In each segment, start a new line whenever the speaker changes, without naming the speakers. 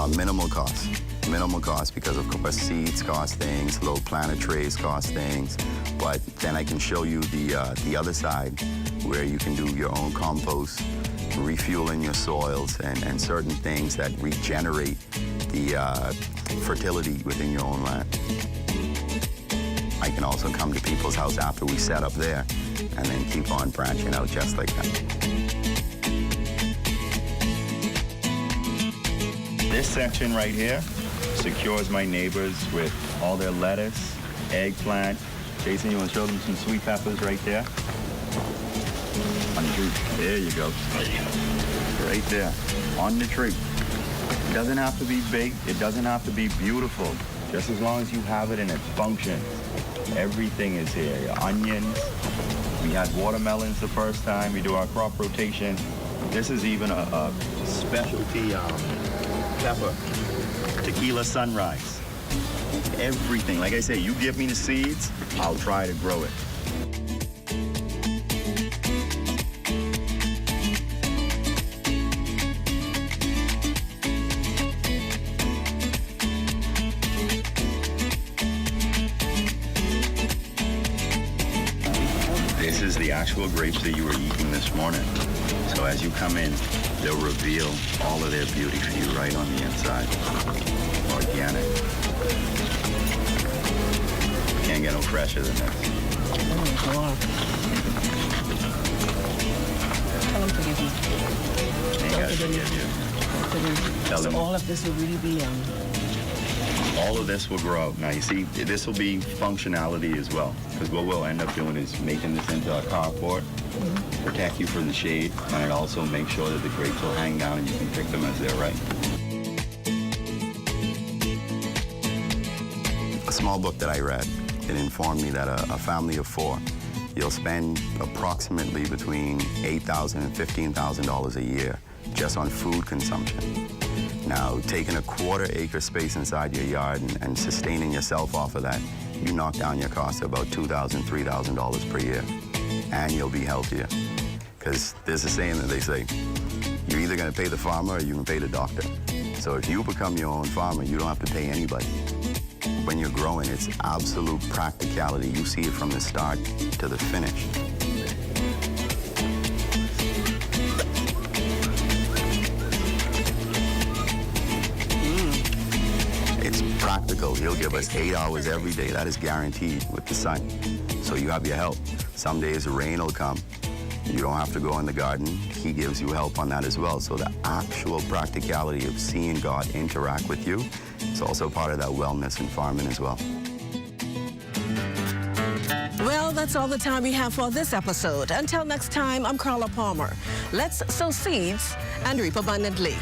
Minimal cost. Minimal cost because, of course, seeds cost things, little planter trays cost things. But then I can show you the other side where you can do your own compost, refueling your soils, and certain things that regenerate the fertility within your own land. I can also come to people's house after we set up there and then keep on branching out just like that. This section right here secures my neighbors with all their lettuce, eggplant. Jason, you want to show them some sweet peppers right there? On the tree. There you go. Right there. On the tree. It doesn't have to be big. It doesn't have to be beautiful. Just as long as you have it and it functions. Everything is here. Your onions. We had watermelons the first time. We do our crop rotation. This is even a specialty pepper. Tequila Sunrise. Everything. Like I say, you give me the seeds, I'll try to grow it. This is the actual grapes that you were eating this morning. So as you come in, they'll reveal all of their beauty for you right on the inside. Organic. Can't get no fresher than this.
Oh, tell them to give me.
Ain't got to forgive you. Tell them.
So all of this will really be
all of this will grow. Now you see, this will be functionality as well, because what we'll end up doing is making this into a carport, protect you from the shade, and it also makes sure that the grapes will hang down and you can pick them as they're ripe. A small book that I read, it informed me that a family of 4, you'll spend approximately between $8,000 and $15,000 a year just on food consumption. Now, taking a 1/4 acre space inside your yard and sustaining yourself off of that, you knock down your cost to about $2,000, $3,000 per year, and you'll be healthier. Because there's a saying that they say, you're either going to pay the farmer or you can pay the doctor. So if you become your own farmer, you don't have to pay anybody. When you're growing, it's absolute practicality. You see it from the start to the finish. It's practical. He'll give us 8 hours every day. That is guaranteed with the sun. So you have your help. Some days the rain will come. You don't have to go in the garden. He gives you help on that as well. So the actual practicality of seeing God interact with you is also part of that wellness in farming as well.
Well, that's all the time we have for this episode. Until next time, I'm Carla Palmer. Let's sow seeds and reap abundantly.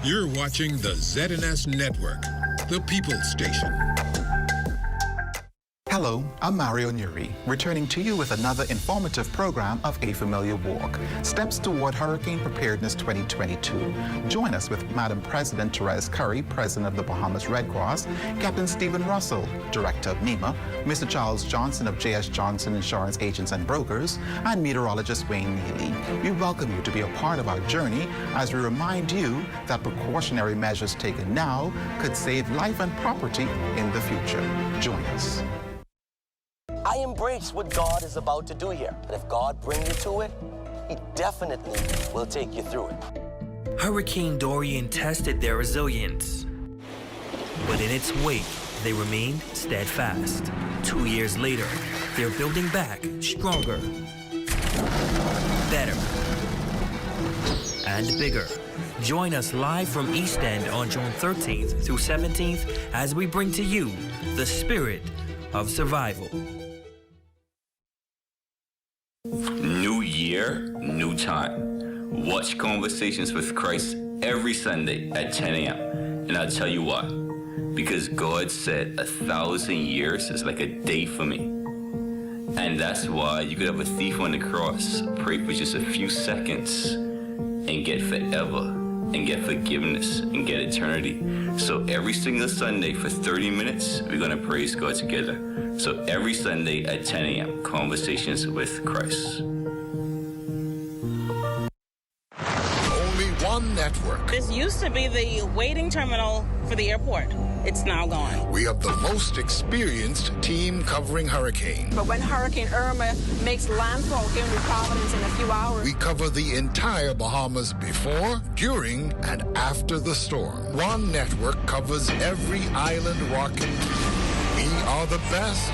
You're watching the ZNS Network, the People's Station.
Hello, I'm Mario Nuri, returning to you with another informative program of A Familiar Walk, Steps Toward Hurricane Preparedness 2022. Join us with Madam President Therese Curry, President of the Bahamas Red Cross, Captain Stephen Russell, Director of NEMA, Mr. Charles Johnson of J.S. Johnson Insurance Agents and Brokers, and meteorologist Wayne Neely. We welcome you to be a part of our journey as we remind you that precautionary measures taken now could save life and property in the future. Join us.
I embrace what God is about to do here. And if God brings you to it, He definitely will take you through it.
Hurricane Dorian tested their resilience. But in its wake, they remained steadfast. 2 years later, they're building back stronger, better, and bigger. Join us live from East End on June 13th through 17th as we bring to you the spirit of survival.
New year, new time. Watch Conversations with Christ every Sunday at 10 a.m. And I'll tell you what, because God said 1,000 years is like a day for me. And that's why you could have a thief on the cross pray for just a few seconds and get forever, and get forgiveness, and get eternity. So every single Sunday for 30 minutes, we're going to praise God together. So every Sunday at 10 a.m., Conversations with Christ.
Only one network.
This used to be the waiting terminal for the airport. It's now gone.
We have the most experienced team covering hurricanes.
But when Hurricane Irma makes landfall here in New Providence in a few hours,
We cover the entire Bahamas before, during, and after the storm. One network covers every island rocking. We are the best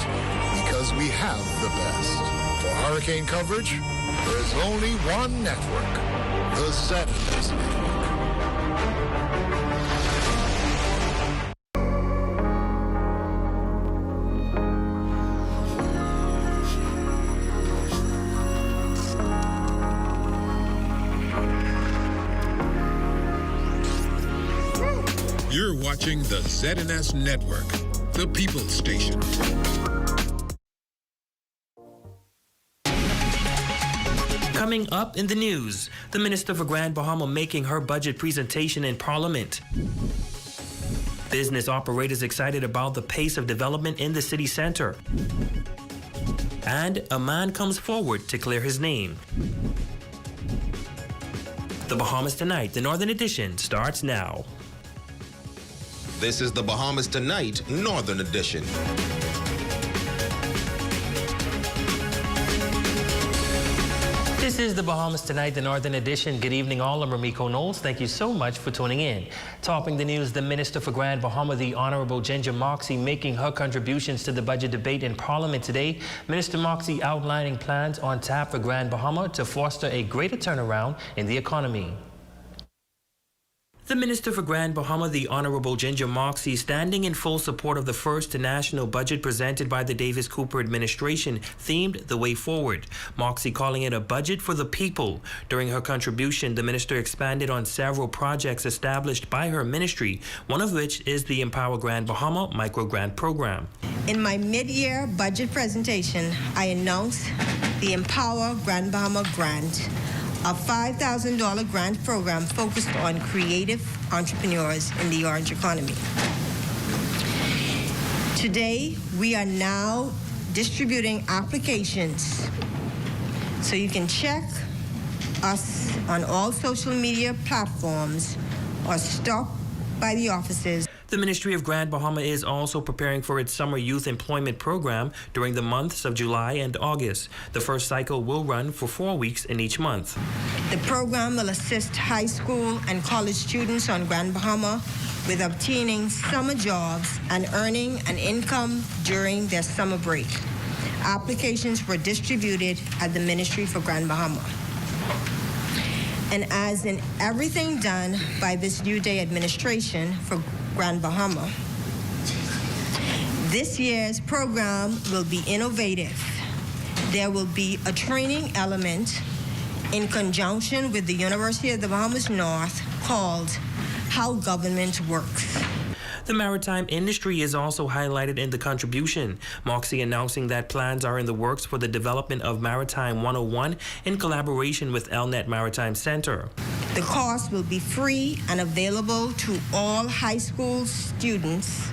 because we have the best. For hurricane coverage, there is only one network, the ZNS Network. You're watching the ZNS Network, the People's Station.
Coming up in the news, the Minister for Grand Bahama making her budget presentation in Parliament. Business operators excited about the pace of development in the city center. And a man comes forward to clear his name. The Bahamas Tonight, the Northern Edition, starts now.
This is the Bahamas Tonight, Northern Edition.
This is the Bahamas Tonight, the Northern Edition. Good evening, all. I'm Ramiko Knowles. Thank you so much for tuning in. Topping the news, the Minister for Grand Bahama, the Honorable Ginger Moxie, making her contributions to the budget debate in Parliament today. Minister Moxie outlining plans on tap for Grand Bahama to foster a greater turnaround in the economy. The Minister for Grand Bahama, the Honorable Ginger Moxie, standing in full support of the first national budget presented by the Davis Cooper administration, themed The Way Forward. Moxie calling it a budget for the people. During her contribution, the minister expanded on several projects established by her ministry, one of which is the Empower Grand Bahama Micro-Grant Program.
In my mid-year budget presentation, I announced the Empower Grand Bahama Grant, a $5,000 grant program focused on creative entrepreneurs in the orange economy. Today, we are now distributing applications, so you can check us on all social media platforms or stop by the offices.
The Ministry of Grand Bahama is also preparing for its summer youth employment program during the months of July and August. The first cycle will run for 4 weeks in each month.
The program will assist high school and college students on Grand Bahama with obtaining summer jobs and earning an income during their summer break. Applications were distributed at the Ministry for Grand Bahama. And as in everything done by this New Day administration for Grand Bahama, this year's program will be innovative. There will be a training element in conjunction with the University of the Bahamas North called How Government Works.
The maritime industry is also highlighted in the contribution. Moxie announcing that plans are in the works for the development of Maritime 101 in collaboration with Elnet Maritime Center.
The course will be free and available to all high school students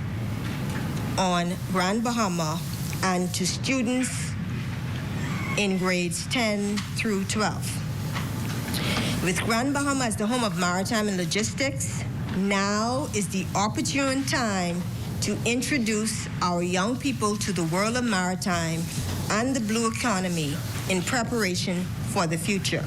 on Grand Bahama and to students in grades 10 through 12. With Grand Bahama as the home of maritime and logistics, now is the opportune time to introduce our young people to the world of maritime and the blue economy in preparation for the future.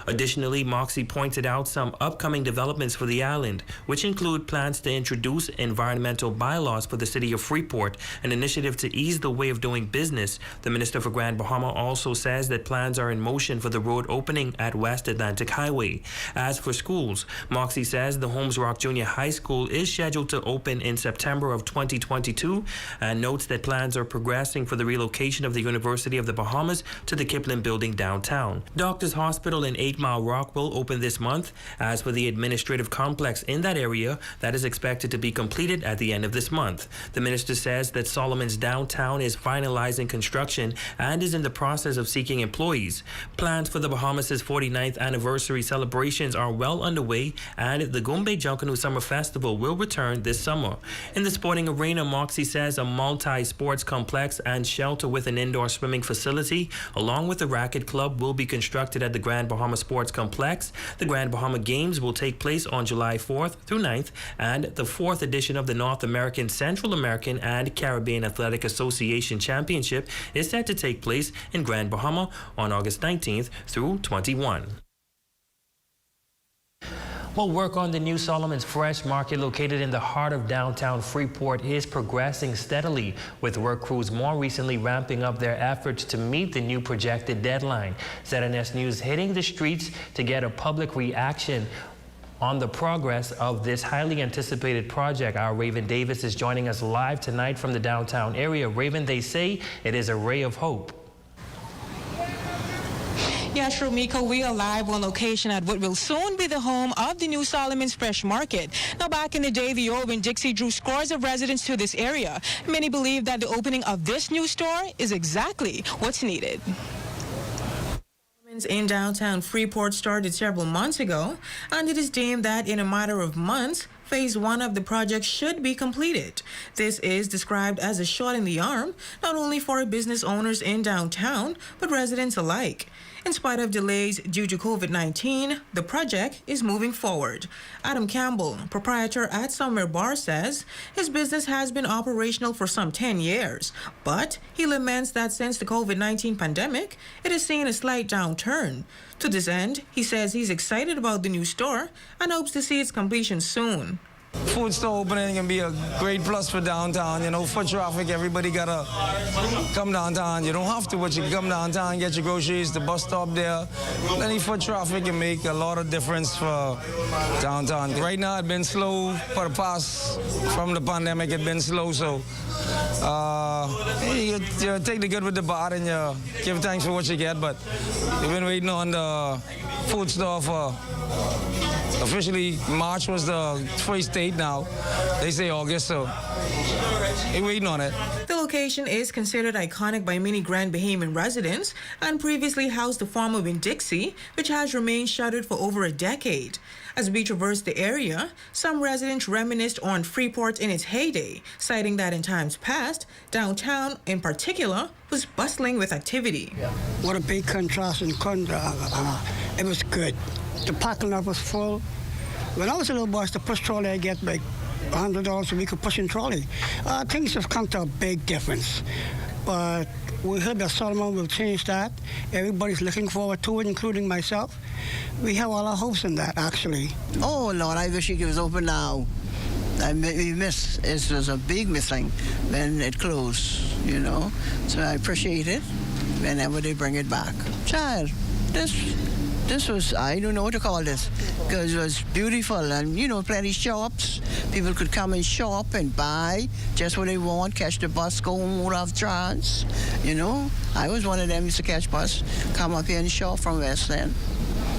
Additionally, Moxie pointed out some upcoming developments for the island, which include plans to introduce environmental bylaws for the city of Freeport, an initiative to ease the way of doing business. The Minister for Grand Bahama also says that plans are in motion for the road opening at West Atlantic Highway. As for schools, Moxie says the Holmes Rock Junior High School is scheduled to open in September of 2022 and notes that plans are progressing for the relocation of the University of the Bahamas to the Kipling Building downtown. Doctors Hospital in 8 8 Mile Rock will open this month. As for the administrative complex in that area, that is expected to be completed at the end of this month. The minister says that Solomon's downtown is finalizing construction and is in the process of seeking employees. Plans for the Bahamas' 49th anniversary celebrations are well underway, and the Gombe Junkanoo Summer Festival will return this summer. In the sporting arena, Moxie says a multi-sports complex and shelter with an indoor swimming facility, along with a racket club, will be constructed at the Grand Bahama Sports Complex. The Grand Bahama Games will take place on July 4th through 9th, and the 4th edition of the North American, Central American, and Caribbean Athletic Association Championship is set to take place in Grand Bahama on August 19th through 21. Well, work on the new Solomon's Fresh Market located in the heart of downtown Freeport is progressing steadily, with work crews more recently ramping up their efforts to meet the new projected deadline. ZNS News hitting the streets to get a public reaction on the progress of this highly anticipated project. Our Raven Davis is joining us live tonight from the downtown area. Raven, they say it is a ray of hope.
Yes, Romiko, we are live on location at what will soon be the home of the new Solomon's Fresh Market. Now, back in the day, the old Winn-Dixie drew scores of residents to this area. Many believe that the opening of this new store is exactly what's needed. In downtown Freeport started several months ago, and it is deemed that in a matter of months, Phase 1 of the project should be completed. This is described as a shot in the arm, not only for business owners in downtown, but residents alike. In spite of delays due to COVID-19, the project is moving forward. Adam Campbell, proprietor at Somewhere Bar, says his business has been operational for some 10 years, but he laments that since the COVID-19 pandemic, it has seen a slight downturn. To this end, he says he's excited about the new store and hopes to see its completion soon.
Food store opening can be a great plus for downtown. You know, foot traffic, everybody gotta come downtown. You don't have to, but you can come downtown, get your groceries, the bus stop there. Any foot traffic can make a lot of difference for downtown. Right now, it's been slow for the past, from the pandemic, it's been slow, so you take the good with the bad and you give thanks for what you get, but we've been waiting on the food store for officially March was the first date now. They say August, so we're waiting on it.
The location is considered iconic by many Grand Bahamian residents and previously housed the former Winn-Dixie, which has remained shuttered for over a decade. As we traverse the area, some residents reminisced on Freeport in its heyday, citing that in times past, downtown in particular was bustling with activity.
What a big contrast and it was good. The parking lot was full. When I was a little boy, the push trolley, I get like $100 a week of pushing trolley. Things have come to a big difference. But we heard that Solomon will change that. Everybody's looking forward to it, including myself. We have all our hopes in that, actually.
Oh, Lord, I wish it was open now. We missed. It was a big missing when it closed, you know. So I appreciate it whenever they bring it back. Child, this was, I don't know what to call this, because it was beautiful and, you know, plenty shops. People could come and shop and buy just what they want, catch the bus, go home without trans. You know, I was one of them used to catch bus, come up here and shop from West End.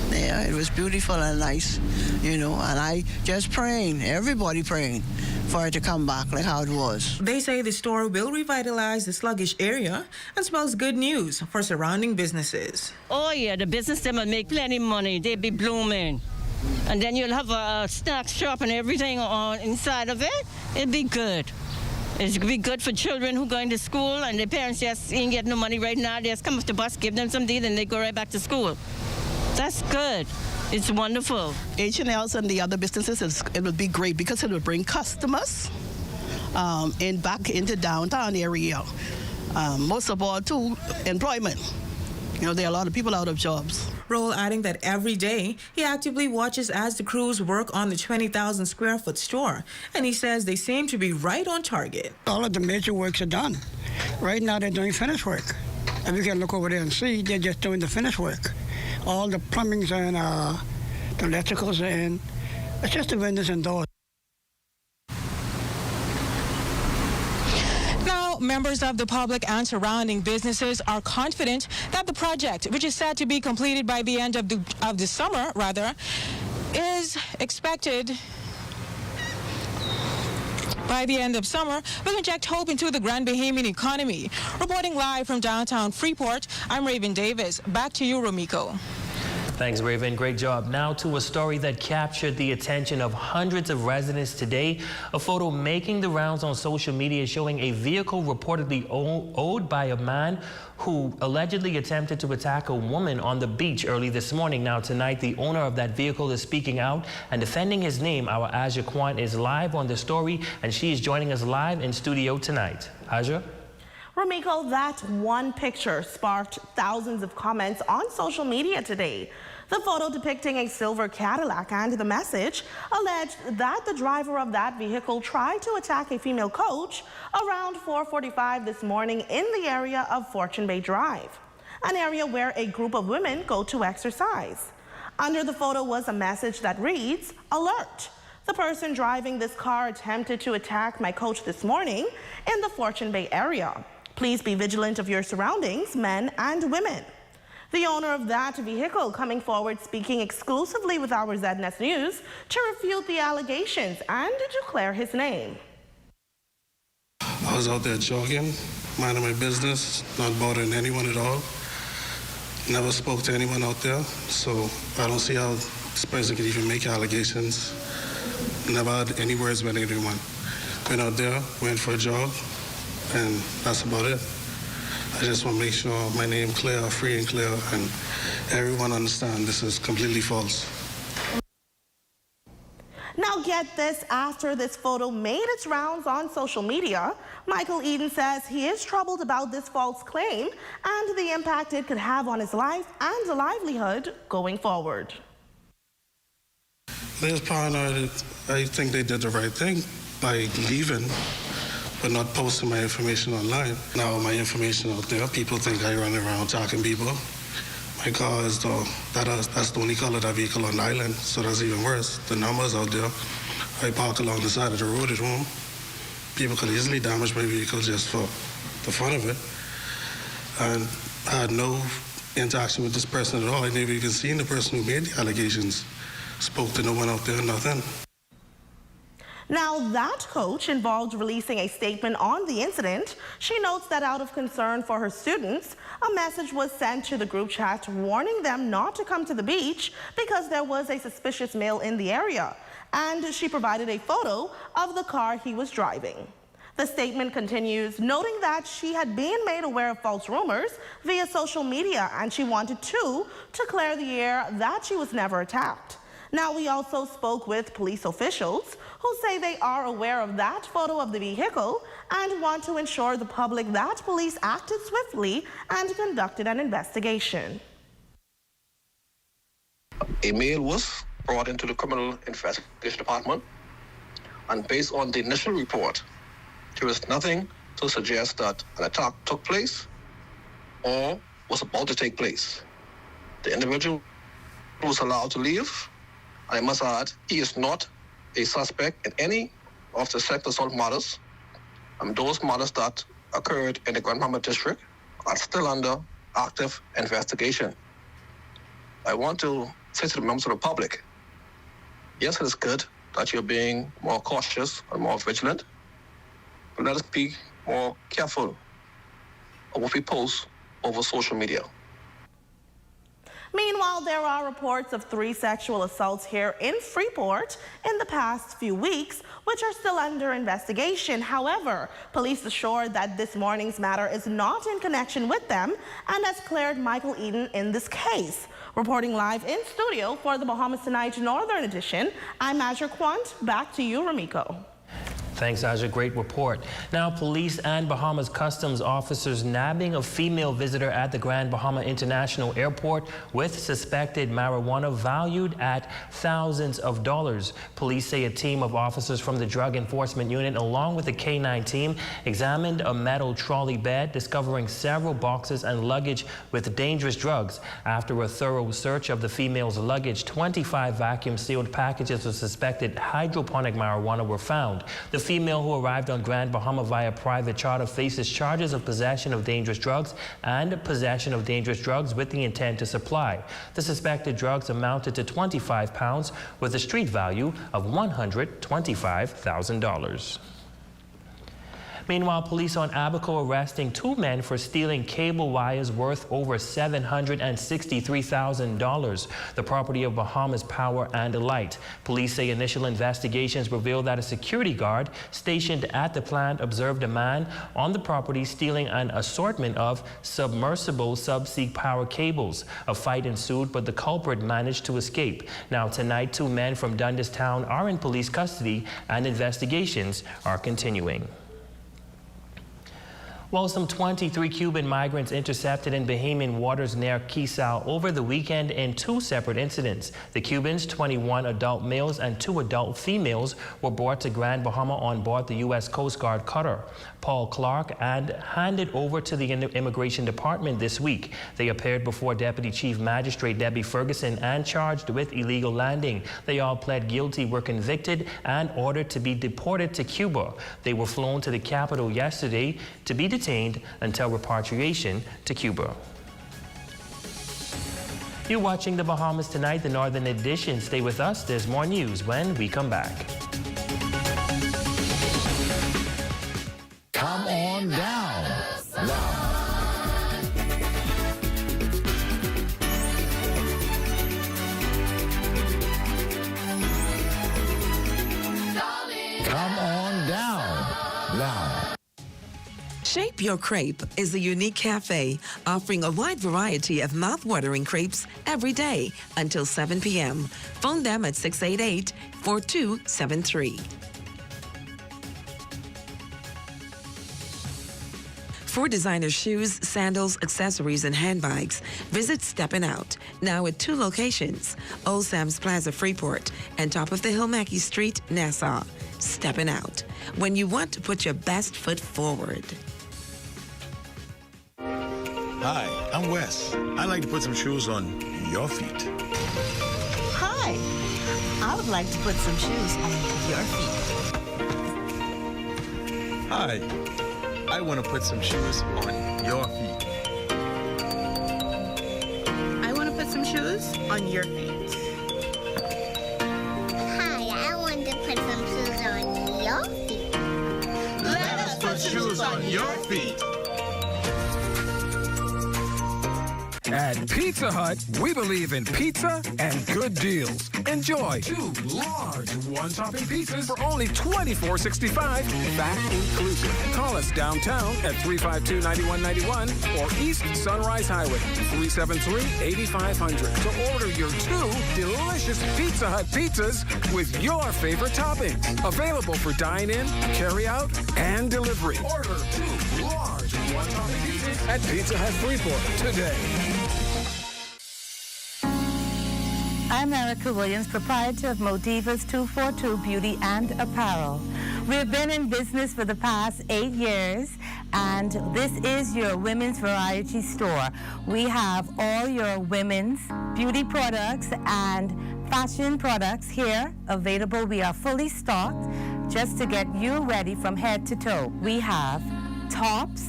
Yeah, it was beautiful and nice, you know, and I just praying, everybody praying for it to come back like how it was.
They say the store will revitalize the sluggish area and spells good news for surrounding businesses.
Oh yeah, the business them will make plenty money. They be blooming. And then you'll have a snack shop and everything on inside of it. It'd be good. It's be good for children who going to school and their parents just ain't getting no money right now. They just come off the bus, give them some deal, and they go right back to school. That's good. It's wonderful.
H&L's and the other businesses, it will be great because it will bring customers back into downtown area. Most of all, too, employment. You know, there are a lot of people out of jobs.
Roll adding that every day he actively watches as the crews work on the 20,000 square foot store, and he says they seem to be right on target.
All of the major works are done. Right now they're doing finish work. And you can look over there and see they're just doing the finish work. All the plumbings and the electricals are in. It's just the windows and doors.
Now, members of the public and surrounding businesses are confident that the project, which is set to be completed by the end of the summer, is expected by the end of summer, will inject hope into the Grand Bahamian economy. Reporting live from downtown Freeport, I'm Raven Davis. Back to you, Romiko.
Thanks, Raven. Great job. Now to a story that captured the attention of hundreds of residents today. A photo making the rounds on social media showing a vehicle reportedly owned by a man who allegedly attempted to attack a woman on the beach early this morning. Now tonight, the owner of that vehicle is speaking out and defending his name. Our Aja Kwan is live on the story, and she is joining us live in studio tonight. Aja?
Romiko, that one picture sparked thousands of comments on social media today. The photo depicting a silver Cadillac and the message alleged that the driver of that vehicle tried to attack a female coach around 4:45 this morning in the area of Fortune Bay Drive, an area where a group of women go to exercise. Under the photo was a message that reads, "Alert! The person driving this car attempted to attack my coach this morning in the Fortune Bay area. Please be vigilant of your surroundings, men and women." The owner of that vehicle coming forward speaking exclusively with our ZNS News to refute the allegations and to declare his name.
I was out there jogging, minding my business, not bothering anyone at all. Never spoke to anyone out there, so I don't see how this person could even make allegations. Never had any words with anyone. Went out there, went for a jog, and that's about it. I just want to make sure my name clear, free and clear, and everyone understand this is completely false.
Now get this, after this photo made its rounds on social media, Michael Eden says he is troubled about this false claim and the impact it could have on his life and livelihood going forward.
They're paranoid. I think they did the right thing by leaving, but not posting my information online. Now my information out there, people think I run around attacking people. My car is that's the only color that vehicle on the island, so that's even worse. The numbers out there, I park along the side of the road at home. People could easily damage my vehicle just for the fun of it. And I had no interaction with this person at all. I never even seen the person who made the allegations. Spoke to no one out there, nothing.
Now, that coach involved releasing a statement on the incident. She notes that out of concern for her students, a message was sent to the group chat warning them not to come to the beach because there was a suspicious male in the area. And she provided a photo of the car he was driving. The statement continues, noting that she had been made aware of false rumors via social media, and she wanted to clear the air that she was never attacked. Now, we also spoke with police officials who say they are aware of that photo of the vehicle and want to ensure the public that police acted swiftly and conducted an investigation.
A male was brought into the Criminal Investigation Department, and based on the initial report, there is nothing to suggest that an attack took place or was about to take place. The individual was allowed to leave. I must add, he is not a suspect in any of the sexual assault matters. Those matters that occurred in the Grand Bahama district are still under active investigation. I want to say to the members of the public, yes, it is good that you're being more cautious and more vigilant, but let us be more careful of what we post over social media.
Meanwhile, there are reports of 3 sexual assaults here in Freeport in the past few weeks, which are still under investigation. However, police assured that this morning's matter is not in connection with them and has cleared Michael Eden in this case. Reporting live in studio for the Bahamas Tonight Northern Edition, I'm Aja Quant. Back to you, Romiko.
Thanks, Aja. Great report. Now, police and Bahamas Customs officers nabbing a female visitor at the Grand Bahama International Airport with suspected marijuana valued at thousands of dollars. Police say a team of officers from the Drug Enforcement Unit, along with the K-9 team, examined a metal trolley bed, discovering several boxes and luggage with dangerous drugs. After a thorough search of the female's luggage, 25 vacuum-sealed packages of suspected hydroponic marijuana were found. The female who arrived on Grand Bahama via private charter faces charges of possession of dangerous drugs and possession of dangerous drugs with the intent to supply. The suspected drugs amounted to 25 pounds with a street value of $125,000. Meanwhile, police on Abaco arresting 2 men for stealing cable wires worth over $763,000, the property of Bahamas Power and Light. Police say initial investigations revealed that a security guard stationed at the plant observed a man on the property stealing an assortment of submersible subsea power cables. A fight ensued, but the culprit managed to escape. Now tonight, 2 men from Dundas Town are in police custody and investigations are continuing. Well, some 23 Cuban migrants intercepted in Bahamian waters near Kisau over the weekend in 2 separate incidents. The Cubans, 21 adult males and 2 adult females, were brought to Grand Bahama on board the U.S. Coast Guard cutter Paul Clark and handed over to the Immigration Department this week. They appeared before Deputy Chief Magistrate Debbie Ferguson and charged with illegal landing. They all pled guilty, were convicted, and ordered to be deported to Cuba. They were flown to the capital yesterday to be detained until repatriation to Cuba. You're watching the Bahamas Tonight, the Northern Edition. Stay with us. There's more news when we come back.
Come on down. Come on down. Now.
Shape Your Crepe is a unique cafe offering a wide variety of mouth-watering crepes every day until 7 p.m. Phone them at 688-4273. For designer shoes, sandals, accessories, and handbags, visit Steppin' Out, now at 2 locations, Old Sam's Plaza, Freeport, and Top of the Hill, Mackey Street, Nassau. Steppin' Out, when you want to put your best foot forward.
Hi, I'm Wes. I like to put some shoes on your feet.
Hi, I would like to put some shoes on your feet.
Hi, I want to put some shoes on your feet.
I want to put some shoes on your feet.
Hi, I want to put some shoes on your feet.
Let us put shoes on your feet.
At Pizza Hut, we believe in pizza and good deals. Enjoy 2 large one-topping pizzas for only $24.65, VAT inclusive. Call us downtown at 352-9191 or East Sunrise Highway, 373-8500 to order your 2 delicious Pizza Hut pizzas with your favorite toppings. Available for dine-in, carry-out, and delivery. Order 2 large one-topping pizzas at Pizza Hut Freeport today.
I'm Erica Williams, proprietor of Modivas 242 Beauty and Apparel. We've been in business for the past 8 years, and this is your women's variety store. We have all your women's beauty products and fashion products here available. We are fully stocked just to get you ready from head to toe. We have tops,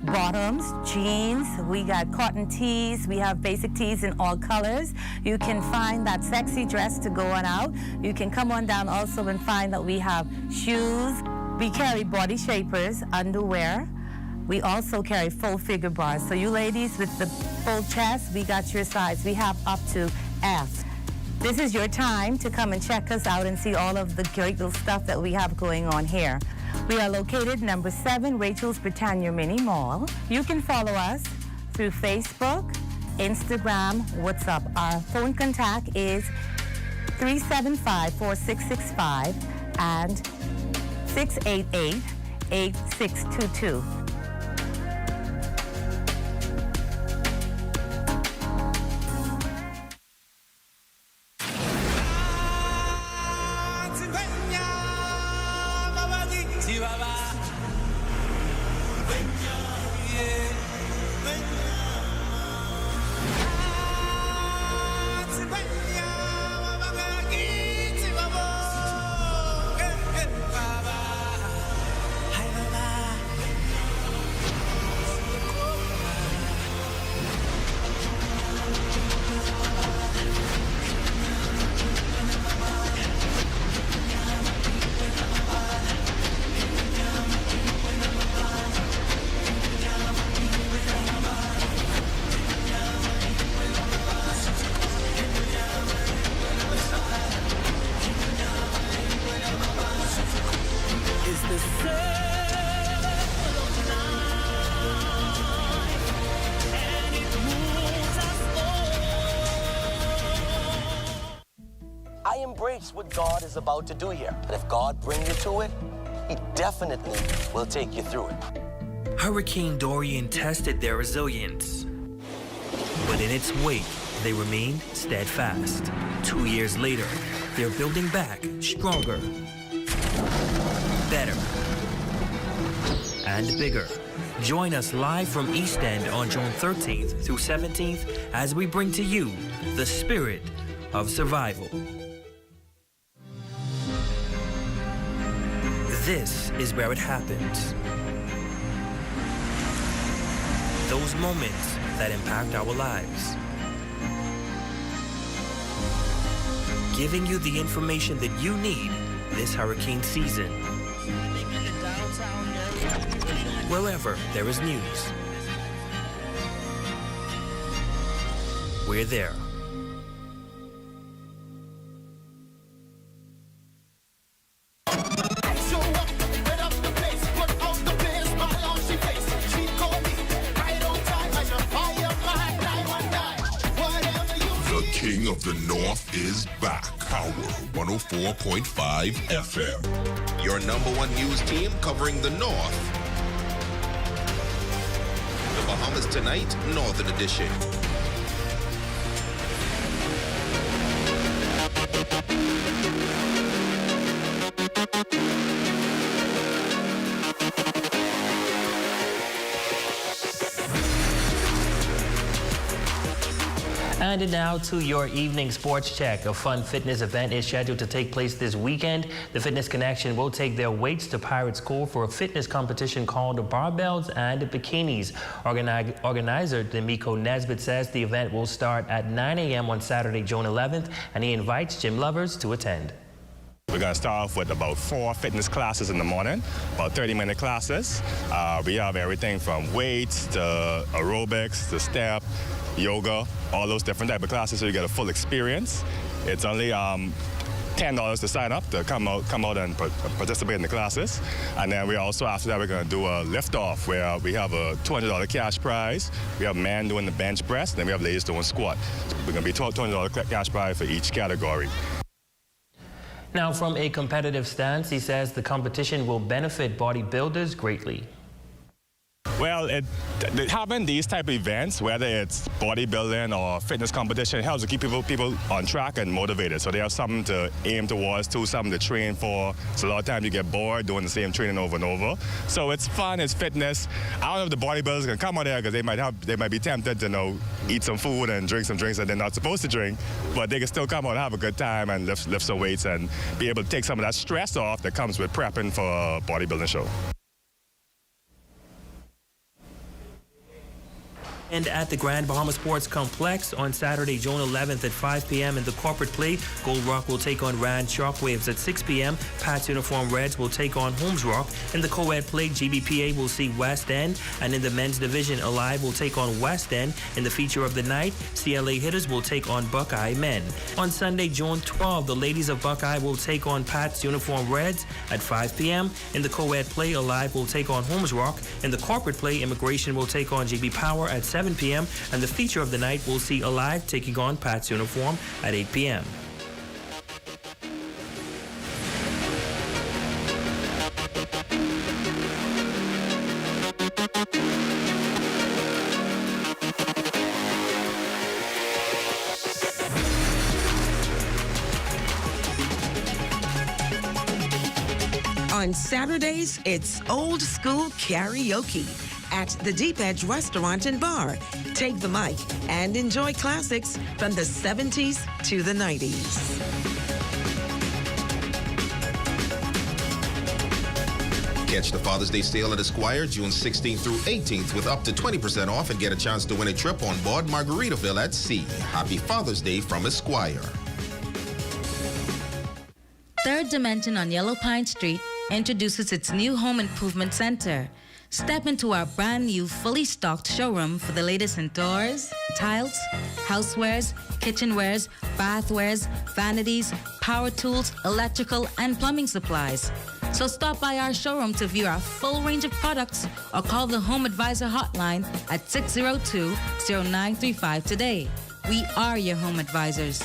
bottoms, jeans, we got cotton tees, we have basic tees in all colors. You can find that sexy dress to go on out. You can come on down also and find that we have shoes. We carry body shapers, underwear. We also carry full figure bras. So you ladies with the full chest, we got your size. We have up to F. This is your time to come and check us out and see all of the great little stuff that we have going on here. We are located number 7 Rachel's Britannia Mini Mall. You can follow us through Facebook, Instagram, WhatsApp. Our phone contact is 375-4665 and 688-8622.
the circle of life, and it moves us all.
I embrace what God is about to do here. And if God brings you to it, He definitely will take you through it.
Hurricane Dorian tested their resilience, but in its wake, they remained steadfast. 2 years later, they're building back stronger, better, and bigger. Join us live from East End on June 13th through 17th as we bring to you the spirit of survival. This is where it happens. Those moments that impact our lives. Giving you the information that you need this hurricane season. Wherever there is news, we're there.
The King of the North is back. Power 104.5 FM.
Your #1 news team covering the North. The Bahamas Tonight, Northern Edition.
And now to your evening sports check. A fun fitness event is scheduled to take place this weekend. The Fitness Connection will take their weights to Pirate School for a fitness competition called Barbells and Bikinis. Organizer D'Amico Nesbitt says the event will start at 9 a.m. on Saturday, June 11th, and he invites gym lovers to attend.
We're going to start off with about 4 fitness classes in the morning, about 30-minute classes. We have everything from weights to aerobics to step, yoga, all those different type of classes, so you get a full experience. It's only $10 to sign up to come out and participate in the classes. And then we also, after that, we're going to do a lift-off where we have a $200 cash prize. We have men doing the bench press, then we have ladies doing squat. So we're going to be $200 cash prize for each category.
Now, from a competitive stance, he says the competition will benefit bodybuilders greatly.
Well, having these type of events, whether it's bodybuilding or fitness competition, helps to keep people on track and motivated. So they have something to aim towards, something to train for. So a lot of times you get bored doing the same training over and over. So it's fun, it's fitness. I don't know if the bodybuilders can come out there because they might be tempted to eat some food and drink some drinks that they're not supposed to drink, but they can still come out and have a good time and lift some weights and be able to take some of that stress off that comes with prepping for a bodybuilding show.
And at the Grand Bahama Sports Complex on Saturday, June 11th at 5 p.m. in the corporate play, Gold Rock will take on Rand Shockwaves at 6 p.m. Pat's Uniform Reds will take on Holmes Rock. In the co-ed play, GBPA will see West End. And in the men's division, Alive will take on West End. In the feature of the night, CLA Hitters will take on Buckeye Men. On Sunday, June 12th, the ladies of Buckeye will take on Pat's Uniform Reds at 5 p.m. In the co-ed play, Alive will take on Holmes Rock. In the corporate play, Immigration will take on GB Power at 7 p.m. and the feature of the night will see Alive taking on Pat's Uniform at 8 p.m.
On Saturdays, it's old school karaoke at the Deep Edge Restaurant and Bar. Take the mic and enjoy classics from the 70s to the 90s.
Catch the Father's Day sale at Esquire June 16th through 18th with up to 20% off and get a chance to win a trip on board Margaritaville at sea. Happy Father's Day from Esquire.
Third Dimension on Yellow Pine Street introduces its new home improvement center. Step into our brand new fully stocked showroom for the latest in doors, tiles, housewares, kitchenwares, bathwares, vanities, power tools, electrical, and plumbing supplies. So stop by our showroom to view our full range of products or call the Home Advisor hotline at 602-0935 today. We are your home advisors.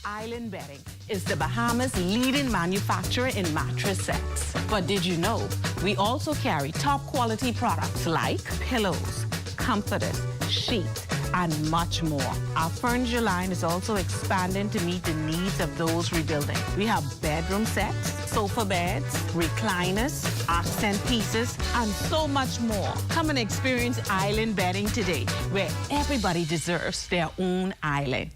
Island Bedding is the Bahamas' leading manufacturer in mattress sets. But did you know we also carry top quality products like pillows, comforters, sheets, and much more. Our furniture line is also expanding to meet the needs of those rebuilding. We have bedroom sets, sofa beds, recliners, accent pieces, and so much more. Come and experience Island Bedding today, where everybody deserves their own island.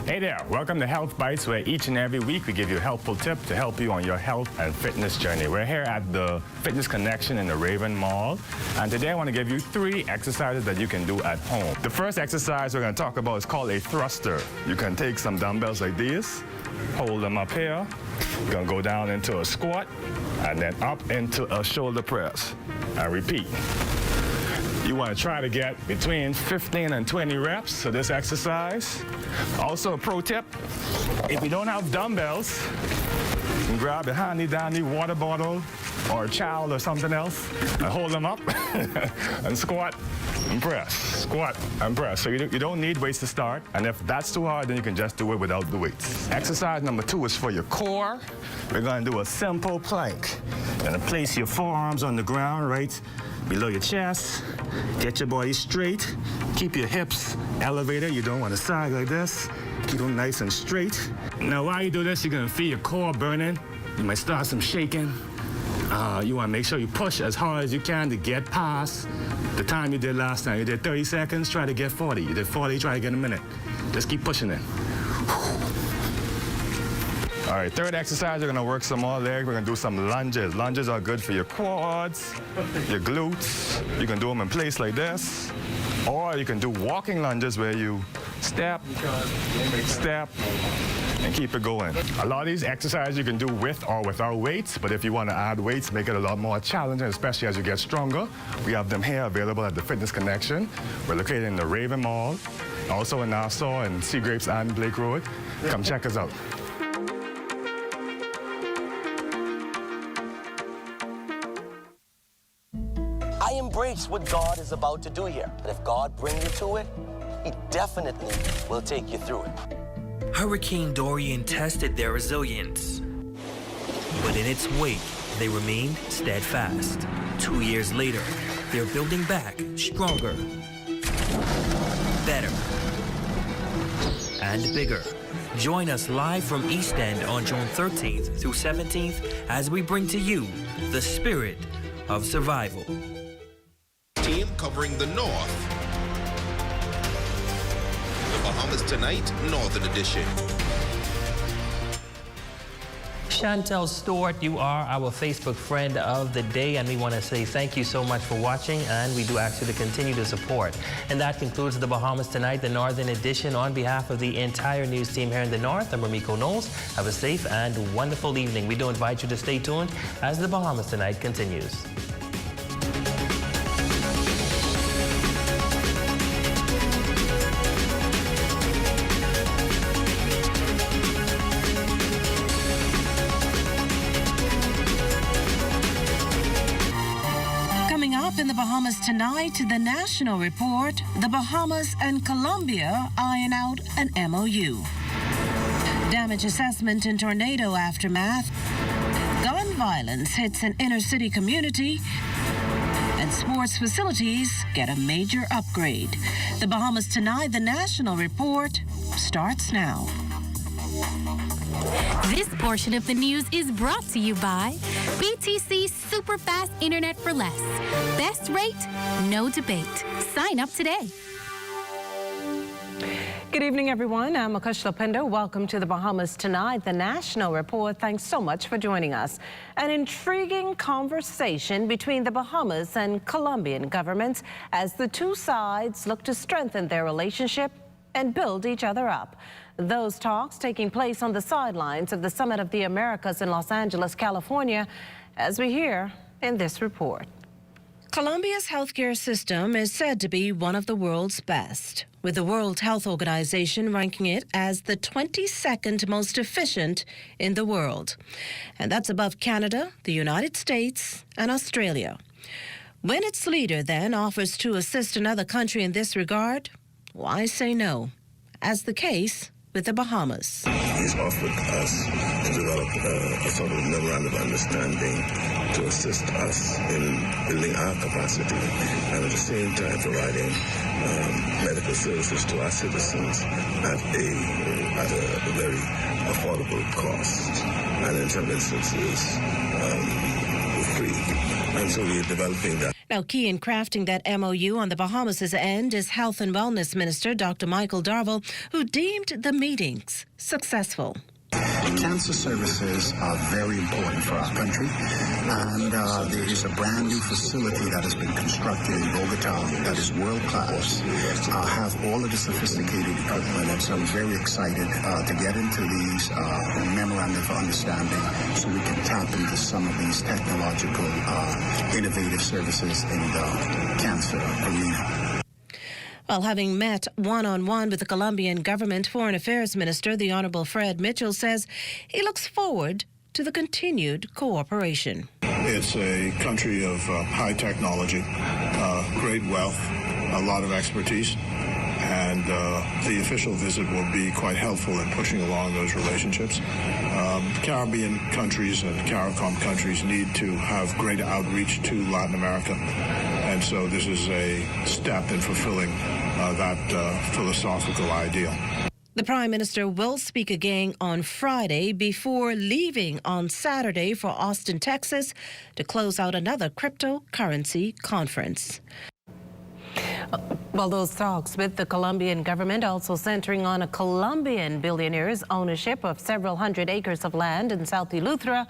Hey there, welcome to Health Bites, where each and every week we give you a helpful tip to help you on your health and fitness journey. We're here at the Fitness Connection in the Raven Mall, and today I want to give you 3 exercises that you can do at home. The first exercise we're going to talk about is called a thruster. You can take some dumbbells like these, hold them up here, you're going to go down into a squat, and then up into a shoulder press, and repeat. You want to try to get between 15 and 20 reps to this exercise. Also, a pro tip, if you don't have dumbbells, you can grab a handy-dandy water bottle or a child or something else and hold them up and squat and press, squat and press. So you don't need weights to start, and if that's too hard, then you can just do it without the weights. Exercise number 2 is for your core. We're going to do a simple plank. You're going to place your forearms on the ground right below your chest. Get your body straight. Keep your hips elevated. You don't want to sag like this. Keep them nice and straight. Now, while you do this, you're going to feel your core burning. You might start some shaking. You want to make sure you push as hard as you can to get past the time you did last time. You did 30 seconds, try to get 40. You did 40, try to get a minute. Just keep pushing it. All right, third exercise, we're gonna work some more legs. We're gonna do some lunges. Lunges are good for your quads, your glutes. You can do them in place like this. Or you can do walking lunges where you step, step, and keep it going. A lot of these exercises you can do with or without weights, but if you want to add weights, make it a lot more challenging, especially as you get stronger. We have them here available at the Fitness Connection. We're located in the Raven Mall, also in Nassau and Sea Grapes and Blake Road. Come check us out.
I embrace what God is about to do here. And if God brings you to it, He definitely will take you through it.
Hurricane Dorian tested their resilience, but in its wake, they remained steadfast. 2 years later, they're building back stronger, better, and bigger. Join us live from East End on June 13th through 17th as we bring to you the spirit of survival.
Team covering the North. The Bahamas Tonight, Northern Edition.
Chantel Stewart, you are our Facebook friend of the day, and we want to say thank you so much for watching, and we do ask you to continue to support. And that concludes the Bahamas Tonight, the Northern Edition. On behalf of the entire news team here in the North, I'm Ramiko Knowles. Have a safe and wonderful evening. We do invite you to stay tuned as the Bahamas Tonight continues.
In the Bahamas tonight, the national report, the Bahamas and Colombia iron out an MOU. Damage assessment and tornado aftermath. Gun violence hits an inner-city community. And sports facilities get a major upgrade. The Bahamas tonight, the national report starts now.
This portion of the news is brought to you by BTC Super Fast Internet for Less. Best rate, no debate. Sign up today.
Good evening, everyone. I'm Akush Lopendo. Welcome to the Bahamas Tonight, the national report. Thanks so much for joining us. An intriguing conversation between the Bahamas and Colombian governments as the two sides look to strengthen their relationship and build each other up. Those talks taking place on the sidelines of the Summit of the Americas in Los Angeles, California, as we hear in this report.
Colombia's healthcare system is said to be one of the world's best, with the World Health Organization ranking it as the 22nd most efficient in the world. And that's above Canada, the United States, and Australia. When its leader then offers to assist another country in this regard, why say no? As the case with the Bahamas.
He's offered us to develop a sort of memorandum of understanding to assist us in building our capacity and at the same time providing medical services to our citizens at a very affordable cost, and in some instances free. And so we're developing that.
Now, key in crafting that MOU on the Bahamas' end is Health and Wellness Minister Dr. Michael Darville, who deemed the meetings successful.
Cancer services are very important for our country, and there is a brand new facility that has been constructed in Bogota that is world class, have all of the sophisticated equipment, and so I'm very excited to get into these memorandum of understanding so we can tap into some of these technological innovative services in the cancer arena.
While having met one-on-one with the Colombian government Foreign Affairs Minister, the Honorable Fred Mitchell says he looks forward to the continued cooperation.
It's a country of high technology, great wealth, a lot of expertise, and the official visit will be quite helpful in pushing along those relationships. Caribbean countries and CARICOM countries need to have greater outreach to Latin America, and so this is a step in fulfilling that philosophical ideal.
The Prime Minister will speak again on Friday before leaving on Saturday for Austin, Texas, to close out another cryptocurrency conference.
Well, those talks with the Colombian government also centering on a Colombian billionaire's ownership of several hundred acres of land in South Eleuthera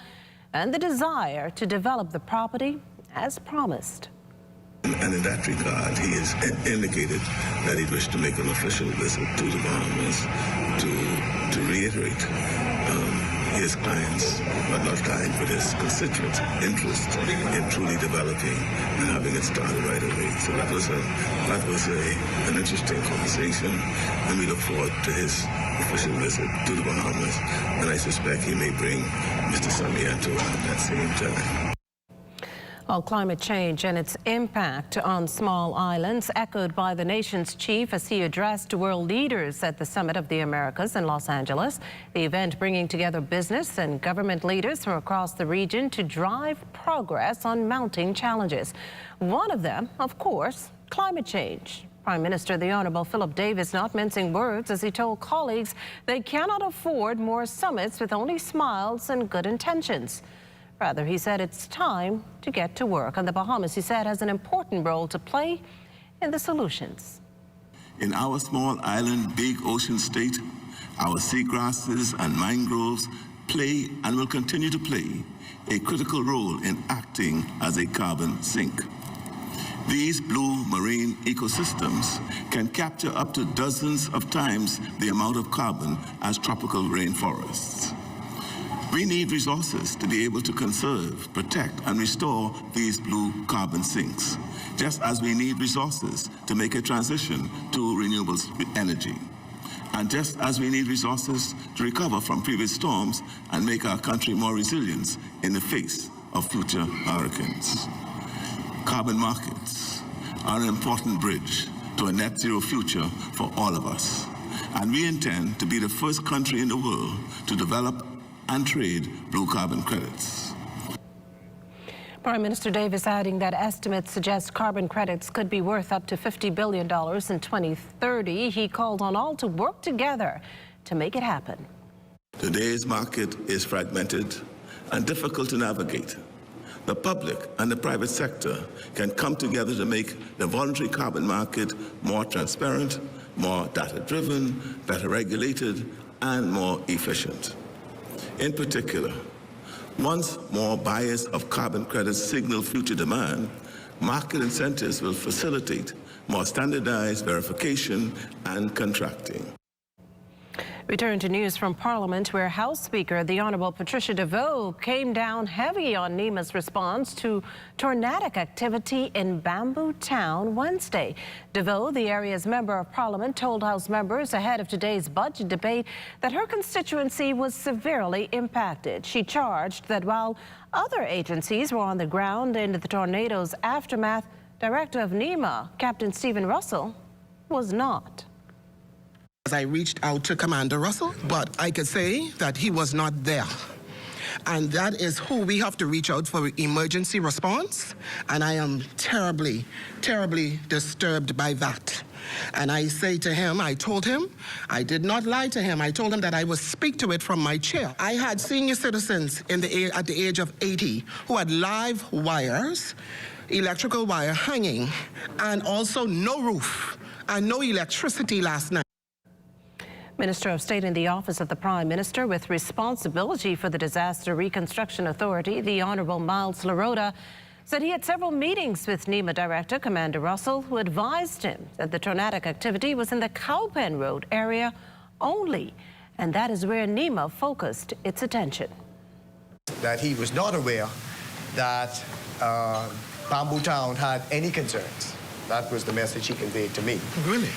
and the desire to develop the property as promised.
And in that regard, he has indicated that he wished to make an official visit to the Bahamas to reiterate his clients, but not clients, but his constituents' interest in truly developing and having it started right away. So that was an interesting conversation, and we look forward to his official visit to the Bahamas. And I suspect he may bring Mr. Sarmiento at that same time.
Well, climate change and its impact on small islands echoed by the nation's chief as he addressed world leaders at the Summit of the Americas in Los Angeles. The event bringing together business and government leaders from across the region to drive progress on mounting challenges. One of them, of course, climate change. Prime Minister the Honorable Philip Davis not mincing words as he told colleagues they cannot afford more summits with only smiles and good intentions. Rather, he said it's time to get to work. And the Bahamas, he said, has an important role to play in the solutions.
In our small island, big ocean state, our seagrasses and mangroves play and will continue to play a critical role in acting as a carbon sink. These blue marine ecosystems can capture up to dozens of times the amount of carbon as tropical rainforests. We need resources to be able to conserve, protect, and restore these blue carbon sinks, just as we need resources to make a transition to renewable energy. And just as we need resources to recover from previous storms and make our country more resilient in the face of future hurricanes. Carbon markets are an important bridge to a net zero future for all of us. And we intend to be the first country in the world to develop and trade blue carbon credits.
Prime Minister Davis adding that estimates suggest carbon credits could be worth up to $50 billion in 2030. He called on all to work together to make it happen.
Today's market is fragmented and difficult to navigate. The public and the private sector can come together to make the voluntary carbon market more transparent, more data-driven, better regulated, and more efficient. In particular, once more buyers of carbon credits signal future demand, market incentives will facilitate more standardized verification and contracting.
We turn to news from Parliament, where House Speaker the Honourable Patricia DeVoe came down heavy on NEMA's response to tornadic activity in Bamboo Town Wednesday. DeVoe, the area's Member of Parliament, told House members ahead of today's budget debate that her constituency was severely impacted. She charged that while other agencies were on the ground in the tornado's aftermath, Director of NEMA, Captain Stephen Russell, was not.
I reached out to Commander Russell, but I could say that he was not there. And that is who we have to reach out for emergency response. And I am terribly, terribly disturbed by that. And I say to him, I told him, I did not lie to him. I told him that I would speak to it from my chair. I had senior citizens at the age of 80 who had live wires, electrical wire hanging, and also no roof and no electricity last night.
Minister of State in the Office of the Prime Minister with responsibility for the Disaster Reconstruction Authority, the Honourable Miles Larota, said he had several meetings with NEMA Director Commander Russell, who advised him that the tornadic activity was in the Cowpen Road area only, and that is where NEMA focused its attention.
That he was not aware that Bamboo Town had any concerns. That was the message he conveyed to me.
Really?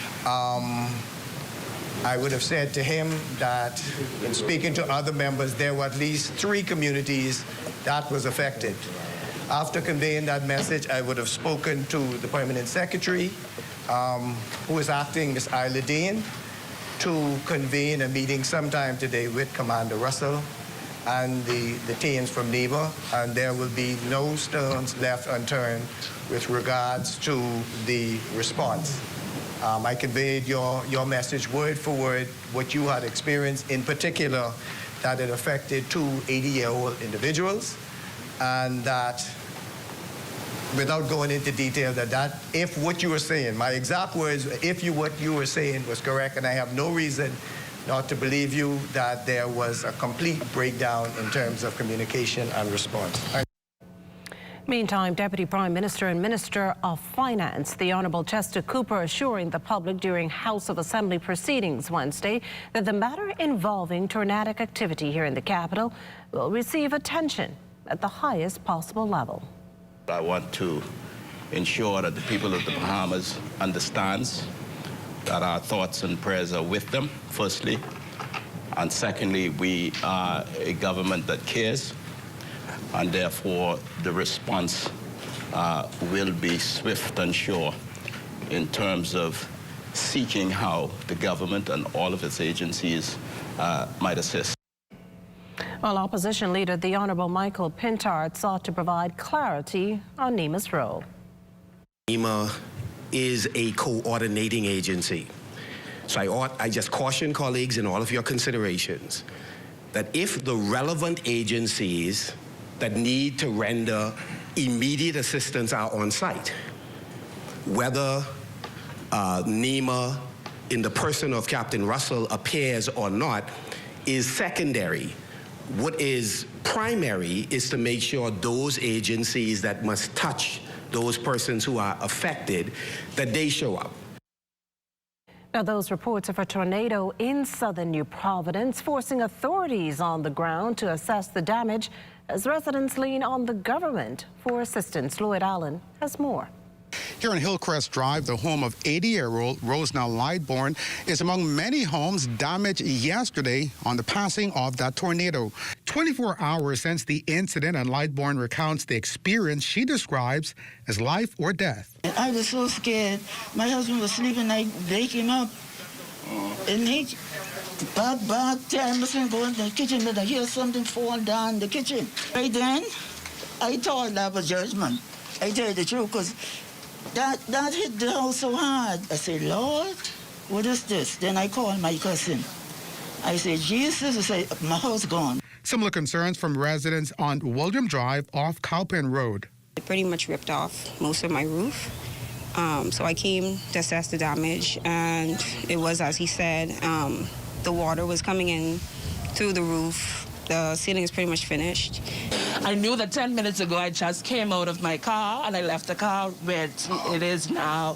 I would have said to him that in speaking to other members, there were at least 3 communities that was affected. After conveying that message, I would have spoken to the Permanent Secretary, who is acting, Ms. Isla Dean, to convene a meeting sometime today with Commander Russell and the teams from NEMA, and there will be no stones left unturned with regards to the response. I conveyed your message word for word, what you had experienced, in particular that it affected 2 80-year-old individuals, and that, without going into detail, that if what you were saying, my exact words, what you were saying was correct, and I have no reason not to believe you, that there was a complete breakdown in terms of communication and response.
Meantime, Deputy Prime Minister and Minister of Finance, the Honourable Chester Cooper, assuring the public during House of Assembly proceedings Wednesday that the matter involving tornadic activity here in the capital will receive attention at the highest possible level.
I want to ensure that the people of the Bahamas understands that our thoughts and prayers are with them, firstly. And secondly, we are a government that cares, and therefore the response will be swift and sure in terms of seeking how the government and all of its agencies might assist.
While Opposition Leader the Honourable Michael Pintard sought to provide clarity on NEMA's role.
NEMA is a coordinating agency. So I just caution colleagues in all of your considerations that if the relevant agencies that need to render immediate assistance are on site, whether NEMA in the person of Captain Russell appears or not is secondary. What is primary is to make sure those agencies that must touch those persons who are affected, that they show up.
Now, those reports of a tornado in southern New Providence forcing authorities on the ground to assess the damage as residents lean on the government for assistance. Lloyd Allen has more.
Here on Hillcrest Drive, the home of 80-year-old Rosnell Lightbourne is among many homes damaged yesterday on the passing of that tornado. 24 hours since the incident, and Lightbourne recounts the experience she describes as life or death.
I was so scared. My husband was sleeping. I wake him up. And he, bad time, mustn't go in the kitchen, but I hear something fall down the kitchen. Right then, I thought that was judgment. I tell you the truth, because that hit the house so hard. I said, Lord, what is this? Then I called my cousin. I said, Jesus, I said, my house gone.
Similar concerns from residents on William Drive off Cowpen Road.
It pretty much ripped off most of my roof. So I came to assess the damage, and it was, as he said, the water was coming in through the roof. The ceiling is pretty much finished.
I knew that 10 minutes ago I just came out of my car and I left the car where it is now.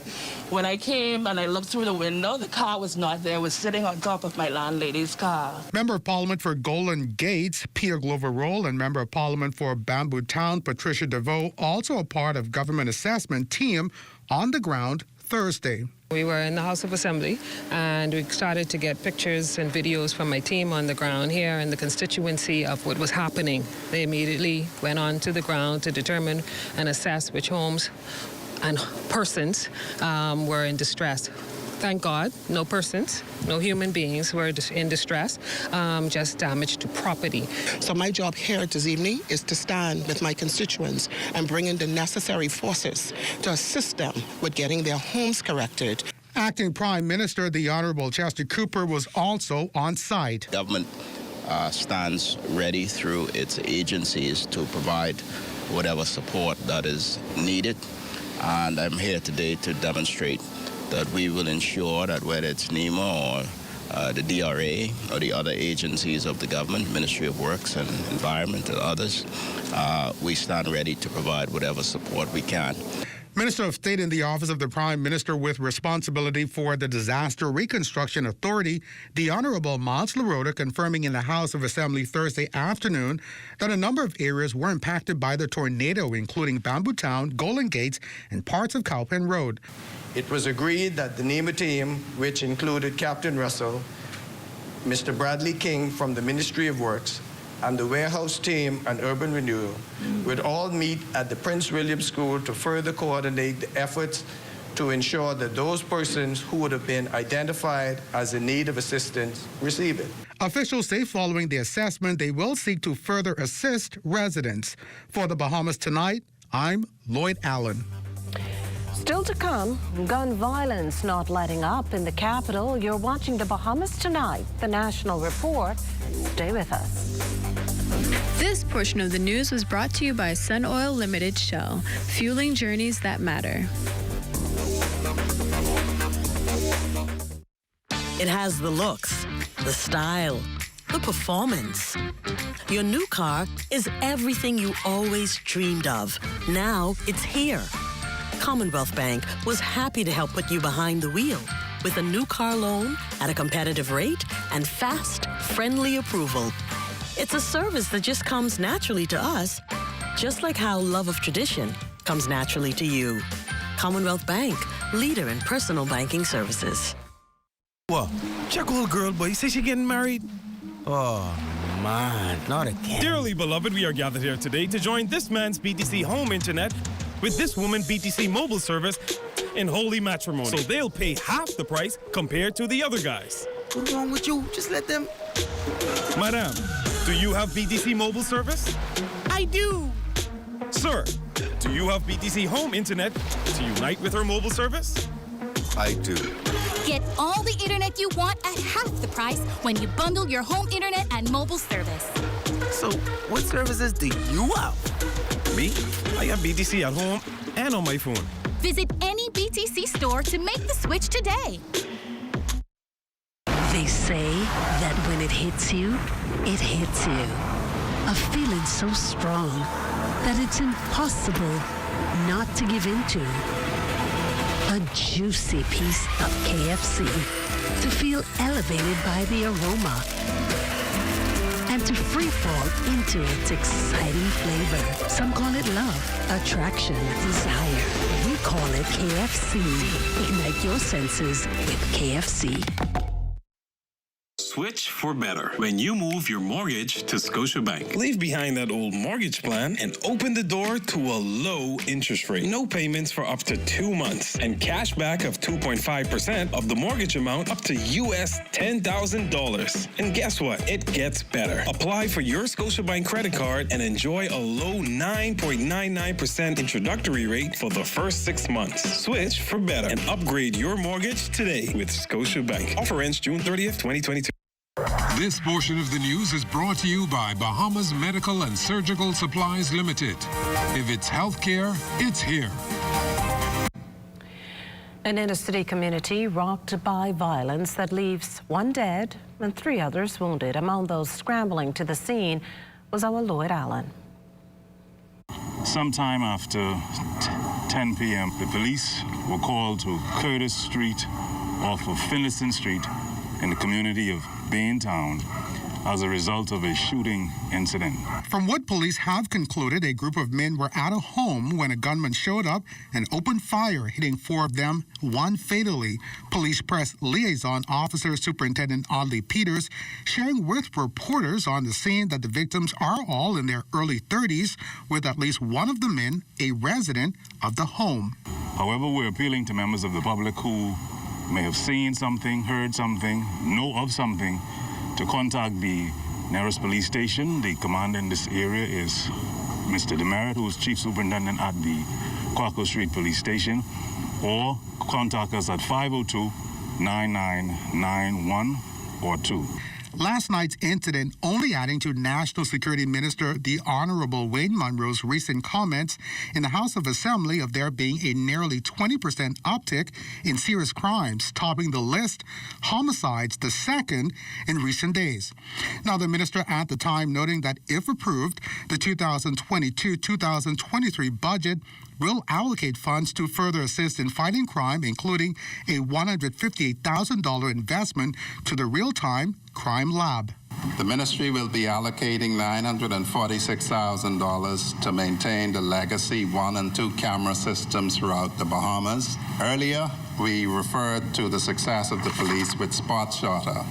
When I came and I looked through the window, the car was not there. It was sitting on top of my landlady's car.
Member of Parliament for Golden Gates, Peter Glover-Roll, and Member of Parliament for Bamboo Town, Patricia DeVoe, also a part of government assessment team on the ground Thursday.
We were in the House of Assembly, and we started to get pictures and videos from my team on the ground here in the constituency of what was happening. They immediately went on to the ground to determine and assess which homes and persons were in distress. Thank God, no persons, no human beings were in distress, just damage to property.
So my job here this evening is to stand with my constituents and bring in the necessary forces to assist them with getting their homes corrected.
Acting Prime Minister, the Honourable Chester Cooper, was also on site.
Government stands ready through its agencies to provide whatever support that is needed. And I'm here today to demonstrate that we will ensure that whether it's NEMA or the DRA or the other agencies of the government, Ministry of Works and Environment and others, we stand ready to provide whatever support we can.
Minister of State in the Office of the Prime Minister with responsibility for the Disaster Reconstruction Authority, the Honourable Miles LaRota, confirming in the House of Assembly Thursday afternoon that a number of areas were impacted by the tornado, including Bamboo Town, Golden Gates, and parts of Cowpen Road.
It was agreed that the NEMA team, which included Captain Russell, Mr. Bradley King from the Ministry of Works, and the warehouse team and urban renewal would all meet at the Prince William School to further coordinate the efforts to ensure that those persons who would have been identified as in need of assistance receive it.
Officials say following the assessment, they will seek to further assist residents. For the Bahamas Tonight, I'm Lloyd Allen.
Still to come, gun violence not letting up in the capital. You're watching the Bahamas Tonight, the National Report. Stay with us.
This portion of the news was brought to you by Sun Oil Limited Shell, fueling journeys that matter.
It has the looks, the style, the performance. Your new car is everything you always dreamed of. Now it's here. Commonwealth Bank was happy to help put you behind the wheel with a new car loan at a competitive rate and fast, friendly approval. It's a service that just comes naturally to us, just like how love of tradition comes naturally to you. Commonwealth Bank, leader in personal banking services.
What? Check old girl, boy. You say she getting married? Oh, man, not again.
Dearly beloved, we are gathered here today to join this man's BTC home internet with this woman BTC mobile service in holy matrimony. So they'll pay half the price compared to the other guys.
What's wrong with you? Just let them...
Madam, do you have BTC mobile service?
I do.
Sir, do you have BTC home internet to unite with her mobile service?
I do.
Get all the internet you want at half the price when you bundle your home internet and mobile service.
So, what services do you have?
Me? I have BTC at home and on my phone.
Visit any BTC store to make the switch today.
They say that when it hits you, it hits you. A feeling so strong that it's impossible not to give into. A juicy piece of KFC to feel elevated by the aroma. and to freefall into its exciting flavor. Some call it love, attraction, desire. We call it KFC. Ignite your senses with KFC.
Switch for better when you move your mortgage to Scotiabank. Leave behind that old mortgage plan and open the door to a low interest rate. No payments for up to 2 months and cash back of 2.5% of the mortgage amount up to US $10,000. And guess what? It gets better. Apply for your Scotiabank credit card and enjoy a low 9.99% introductory rate for the first 6 months. Switch for better and upgrade your mortgage today with Scotiabank. Offer ends June 30th, 2022.
This portion of the news is brought to you by Bahamas Medical and Surgical Supplies Limited. If it's healthcare, it's here.
An inner-city community rocked by violence that leaves 1 dead and 3 others wounded. Among those scrambling to the scene was our Lloyd Allen.
Sometime after 10 p.m., the police were called to Curtis Street off of Finlayson Street in the community of Baintown as a result of a shooting incident.
From what police have concluded, a group of men were at a home when a gunman showed up and opened fire, hitting 4 of them, 1 fatally. Police press liaison officer Superintendent Audley Peters sharing with reporters on the scene that the victims are all in their early 30s, with at least one of the men a resident of the home.
However, we're appealing to members of the public who may have seen something, heard something, know of something, to contact the nearest police station. The commander in this area is Mr. Demerit, who is Chief Superintendent at the Quaco Street Police Station, or contact us at 502-9991 or 2.
Last night's incident only adding to National Security Minister the Honorable Wayne Munro's recent comments in the House of Assembly of there being a nearly 20% uptick in serious crimes, topping the list, homicides the second in recent days. Now, the minister at the time noting that if approved, the 2022-2023 budget will allocate funds to further assist in fighting crime, including a $158,000 investment to the Real-Time Crime Lab.
The ministry will be allocating $946,000 to maintain the legacy 1 and 2 camera systems throughout the Bahamas. Earlier, we referred to the success of the police with Spot Shotter.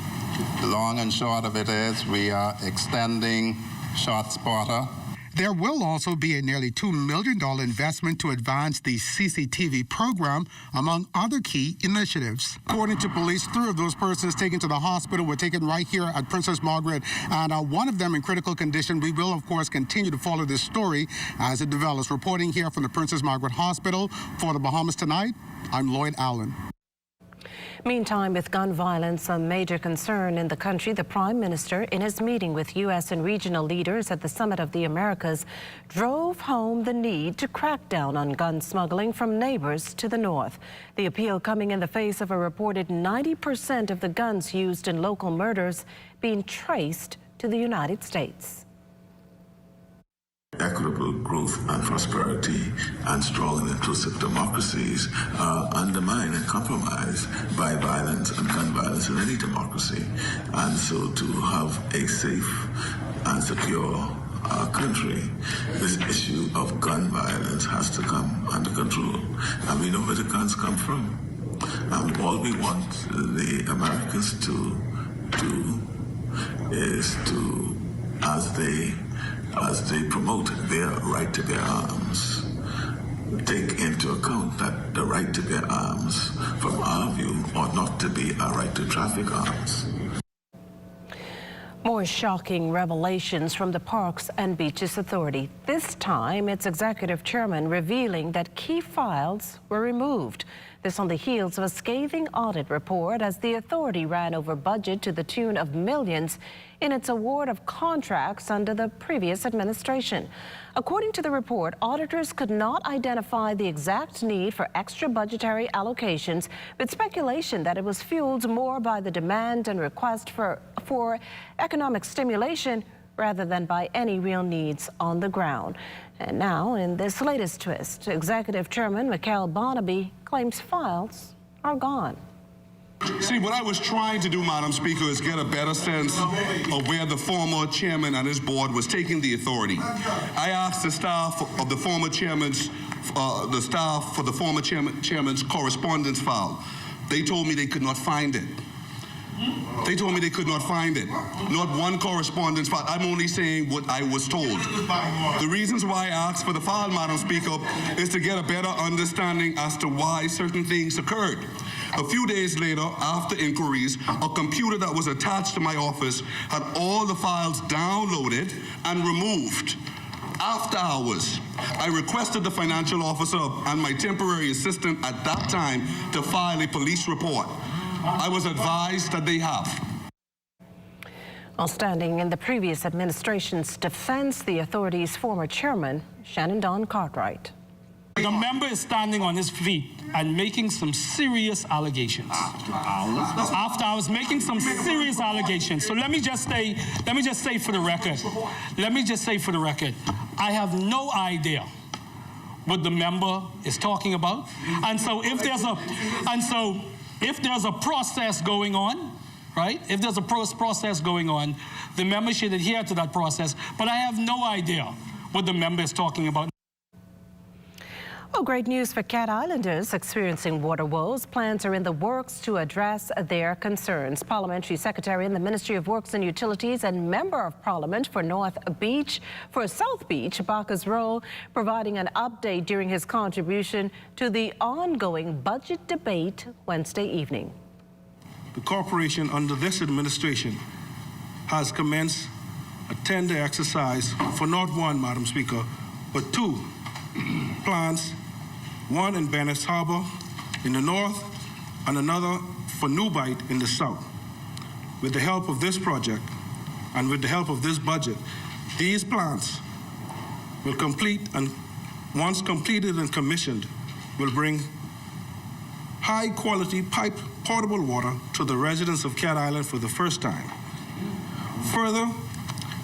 The long and short of it is we are extending Shot Spotter.
There will also be a nearly $2 million investment to advance the CCTV program, among other key initiatives. According to police, 3 of those persons taken to the hospital were taken right here at Princess Margaret, and one of them in critical condition. We will, of course, continue to follow this story as it develops. Reporting here from the Princess Margaret Hospital for the Bahamas Tonight, I'm Lloyd Allen.
Meantime, with gun violence a major concern in the country, the Prime Minister, in his meeting with U.S. and regional leaders at the Summit of the Americas, drove home the need to crack down on gun smuggling from neighbors to the north. The appeal coming in the face of a reported 90% of the guns used in local murders being traced to the United States.
Equitable growth and prosperity and strong and inclusive democracies are undermined and compromised by violence and gun violence in any democracy. And so to have a safe and secure country, this issue of gun violence has to come under control. And we know where the guns come from. And all we want the Americans to do is to, as they promote their right to bear arms, take into account that the right to bear arms, from our view, ought not to be a right to traffic arms.
More shocking revelations from the Parks and Beaches Authority. This time, its executive chairman revealing that key files were removed. This on the heels of a scathing audit report as the authority ran over budget to the tune of millions in its award of contracts under the previous administration. According to the report, auditors could not identify the exact need for extra budgetary allocations, with speculation that it was fueled more by the demand and request for economic stimulation rather than by any real needs on the ground. And now, in this latest twist, Executive Chairman Michael Barnaby claims files are gone.
See, what I was trying to do, Madam Speaker, is get a better sense of where the former chairman and his board was taking the authority. I asked the staff of the former chairman's, chairman's correspondence file. They told me they could not find it. They told me they could not find it. Not one correspondence file. I'm only saying what I was told. The reasons why I asked for the file, Madam Speaker, is to get a better understanding as to why certain things occurred. A few days later, after inquiries, a computer that was attached to my office had all the files downloaded and removed. After hours, I requested the financial officer and my temporary assistant at that time to file a police report. I was advised that they have.
While standing in the previous administration's defense, the authority's former chairman, Shannon Don Cartwright.
The member is standing on his feet and making some serious allegations. After I was making some serious allegations. So let me just say for the record, I have no idea what the member is talking about. And so if there's a process going on, right? If there's a process going on, the member should adhere to that process. But I have no idea what the member is talking about.
Well, great news for Cat Islanders experiencing water woes. Plans are in the works to address their concerns. Parliamentary Secretary in the Ministry of Works and Utilities and Member of Parliament for South Beach, Bacchus Rowe, providing an update during his contribution to the ongoing budget debate Wednesday evening.
The corporation under this administration has commenced a tender exercise for not one, Madam Speaker, but two plants, one in Bennett's Harbor in the north and another for Newbite in the south. With the help of this project and with the help of this budget, these plants will complete, and once completed and commissioned, will bring high quality piped potable water to the residents of Cat Island for the first time. Further,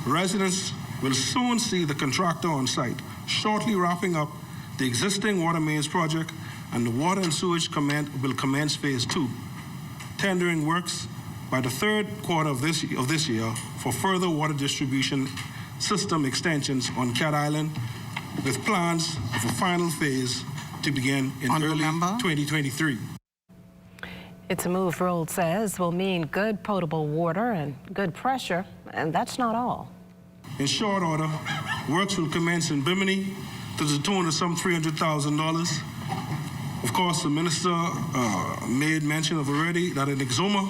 residents will soon see the contractor on site, shortly wrapping up the existing water mains project, and the Water and Sewage Command will commence phase 2. Tendering works by the third quarter of this year for further water distribution system extensions on Cat Island, with plans of a final phase to begin in early 2023.
It's a move, Rowe says, will mean good potable water and good pressure, and that's not all.
In short order, works will commence in Bimini to the tune of some $300,000. Of course, the minister made mention of already that in Exuma,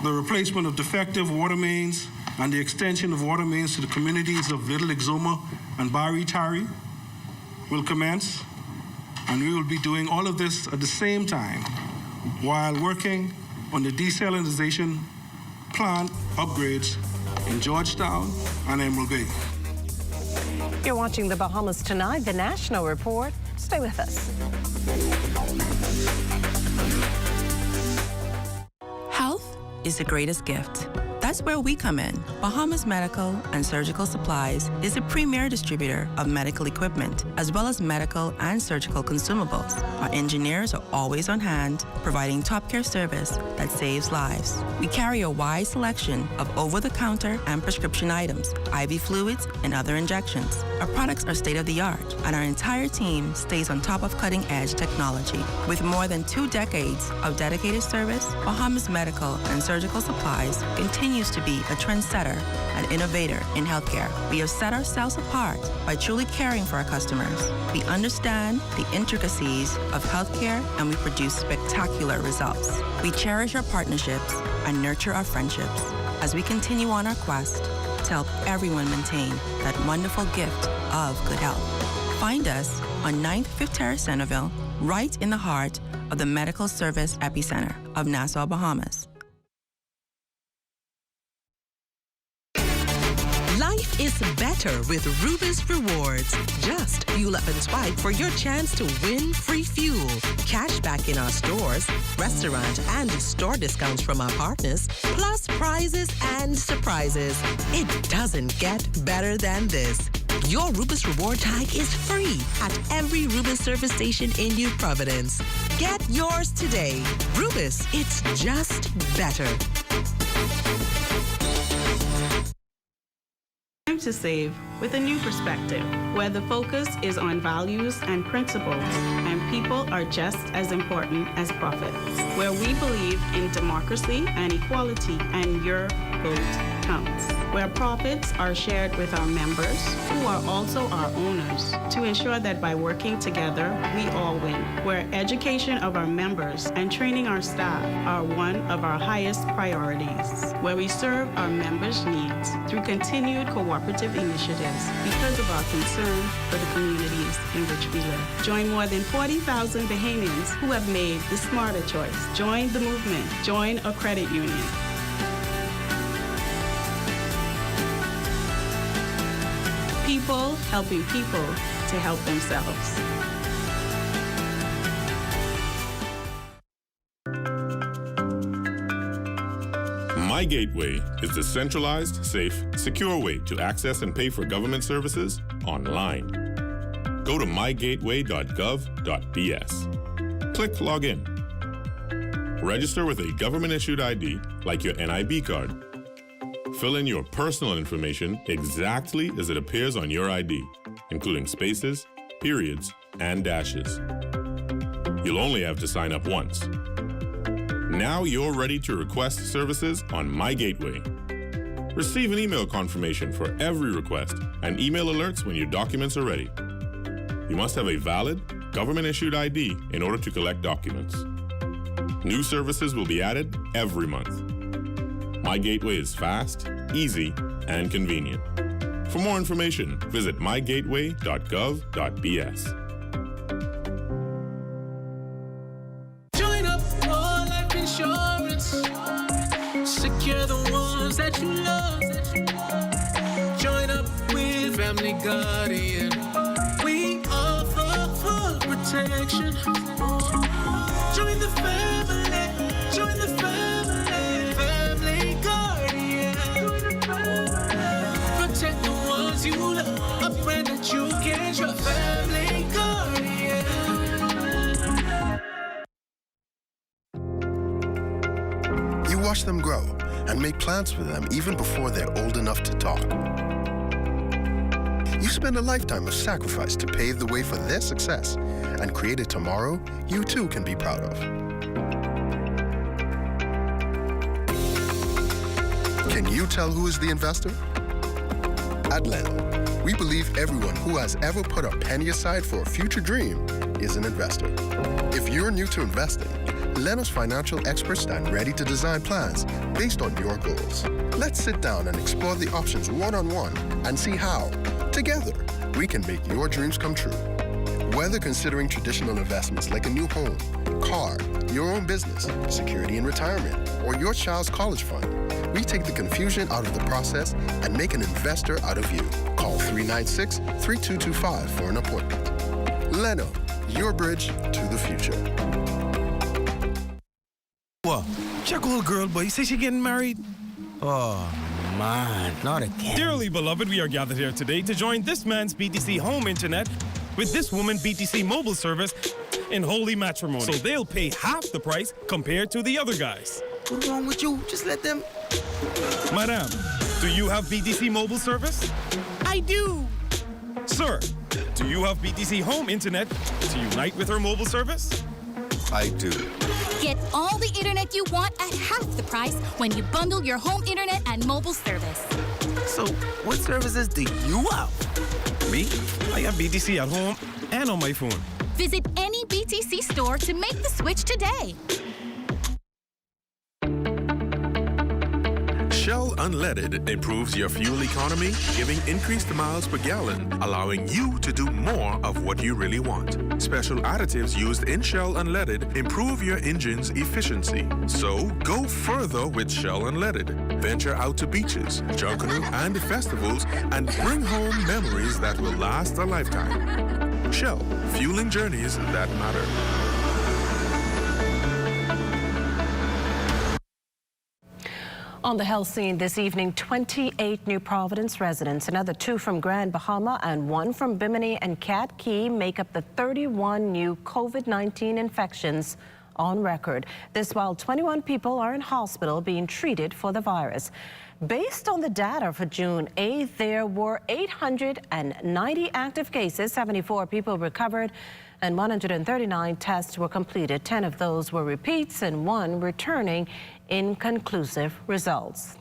the replacement of defective water mains and the extension of water mains to the communities of Little Exuma and Bari Tari will commence. And we will be doing all of this at the same time while working on the desalinization plant upgrades in Georgetown and Emerald Bay.
You're watching the Bahamas Tonight, the National Report. Stay with us.
Health is the greatest gift. That's where we come in. Bahamas Medical and Surgical Supplies is a premier distributor of medical equipment, as well as medical and surgical consumables. Our engineers are always on hand, providing top care service that saves lives. We carry a wide selection of over-the-counter and prescription items, IV fluids, and other injections. Our products are state-of-the-art, and our entire team stays on top of cutting-edge technology. With more than 2 decades of dedicated service, Bahamas Medical and Surgical Supplies continues to be a trendsetter and innovator in healthcare. We have set ourselves apart by truly caring for our customers. We understand the intricacies of healthcare, and we produce spectacular results. We cherish our partnerships and nurture our friendships as we continue on our quest to help everyone maintain that wonderful gift of good health. Find us on 9th Fifth Terrace, Centerville, right in the heart of the medical service epicenter of Nassau, Bahamas.
Life is better with Rubis Rewards. Just fuel up and swipe for your chance to win free fuel, cash back in our stores, restaurant and store discounts from our partners, plus prizes and surprises. It doesn't get better than this. Your Rubis Reward Tag is free at every Rubis service station in New Providence. Get yours today. Rubis, it's just better.
Time to save with a new perspective, where the focus is on values and principles, and people are just as important as profits, where we believe in democracy and equality, and your vote counts, where profits are shared with our members, who are also our owners, to ensure that by working together, we all win, where education of our members and training our staff are one of our highest priorities, where we serve our members' needs through continued cooperative initiatives because of our concern for the communities in which we live. Join more than 40,000 Bahamians who have made the smarter choice. Join the movement. Join a credit union. People helping people to help themselves.
My Gateway is the centralized, safe, secure way to access and pay for government services online. Go to mygateway.gov.bs. Click Login. Register with a government-issued ID like your NIB card. Fill in your personal information exactly as it appears on your ID, including spaces, periods, and dashes. You'll only have to sign up once. Now you're ready to request services on My Gateway. Receive an email confirmation for every request and email alerts when your documents are ready. You must have a valid, government-issued ID in order to collect documents. New services will be added every month. My Gateway is fast, easy, and convenient. For more information, visit mygateway.gov.bs.
Join up for life insurance. Secure the ones that you love. Join up with Family Guardian. We offer full protection. Join the family. Join the family. Family Guardian. Protect the ones you love. A friend that you can trust. Family Guardian.
You watch them grow and make plans for them even before they're old enough to talk. You spend a lifetime of sacrifice to pave the way for their success and create a tomorrow you too can be proud of. Can you tell who is the investor? At Leno, we believe everyone who has ever put a penny aside for a future dream is an investor. If you're new to investing, Leno's financial experts stand ready to design plans based on your goals. Let's sit down and explore the options one-on-one and see how, together, we can make your dreams come true. Whether considering traditional investments like a new home, car, your own business, security in retirement, or your child's college fund, we take the confusion out of the process and make an investor out of you. Call 396-3225 for an appointment. Leno, your bridge to the future.
What? Check old girl, boy. You say she getting married? Oh, man, not again.
Dearly beloved, we are gathered here today to join this man's BTC home internet with this woman BTC mobile service in holy matrimony. So they'll pay half the price compared to the other guys.
What's wrong with you? Just let them...
Madam, do you have BTC mobile service?
I do.
Sir, do you have BTC home internet to unite with her mobile service?
I do.
Get all the internet you want at half the price when you bundle your home internet and mobile service.
So, what services do you have?
Me? I have BTC at home and on my phone.
Visit any BTC store to make the switch today.
Shell Unleaded improves your fuel economy, giving increased miles per gallon, allowing you to do more of what you really want. Special additives used in Shell Unleaded improve your engine's efficiency. So go further with Shell Unleaded. Venture out to beaches, Junkanoo, and festivals and bring home memories that will last a lifetime. Shell, fueling journeys that matter.
On the health scene this evening, 28 New Providence residents, another 2 from Grand Bahama and 1 from Bimini and Cat Key make up the 31 new COVID-19 infections on record. This while 21 people are in hospital being treated for the virus. Based on the data for June 8th, there were 890 active cases, 74 people recovered, and 139 tests were completed. 10 of those were repeats and 1 returning inconclusive results.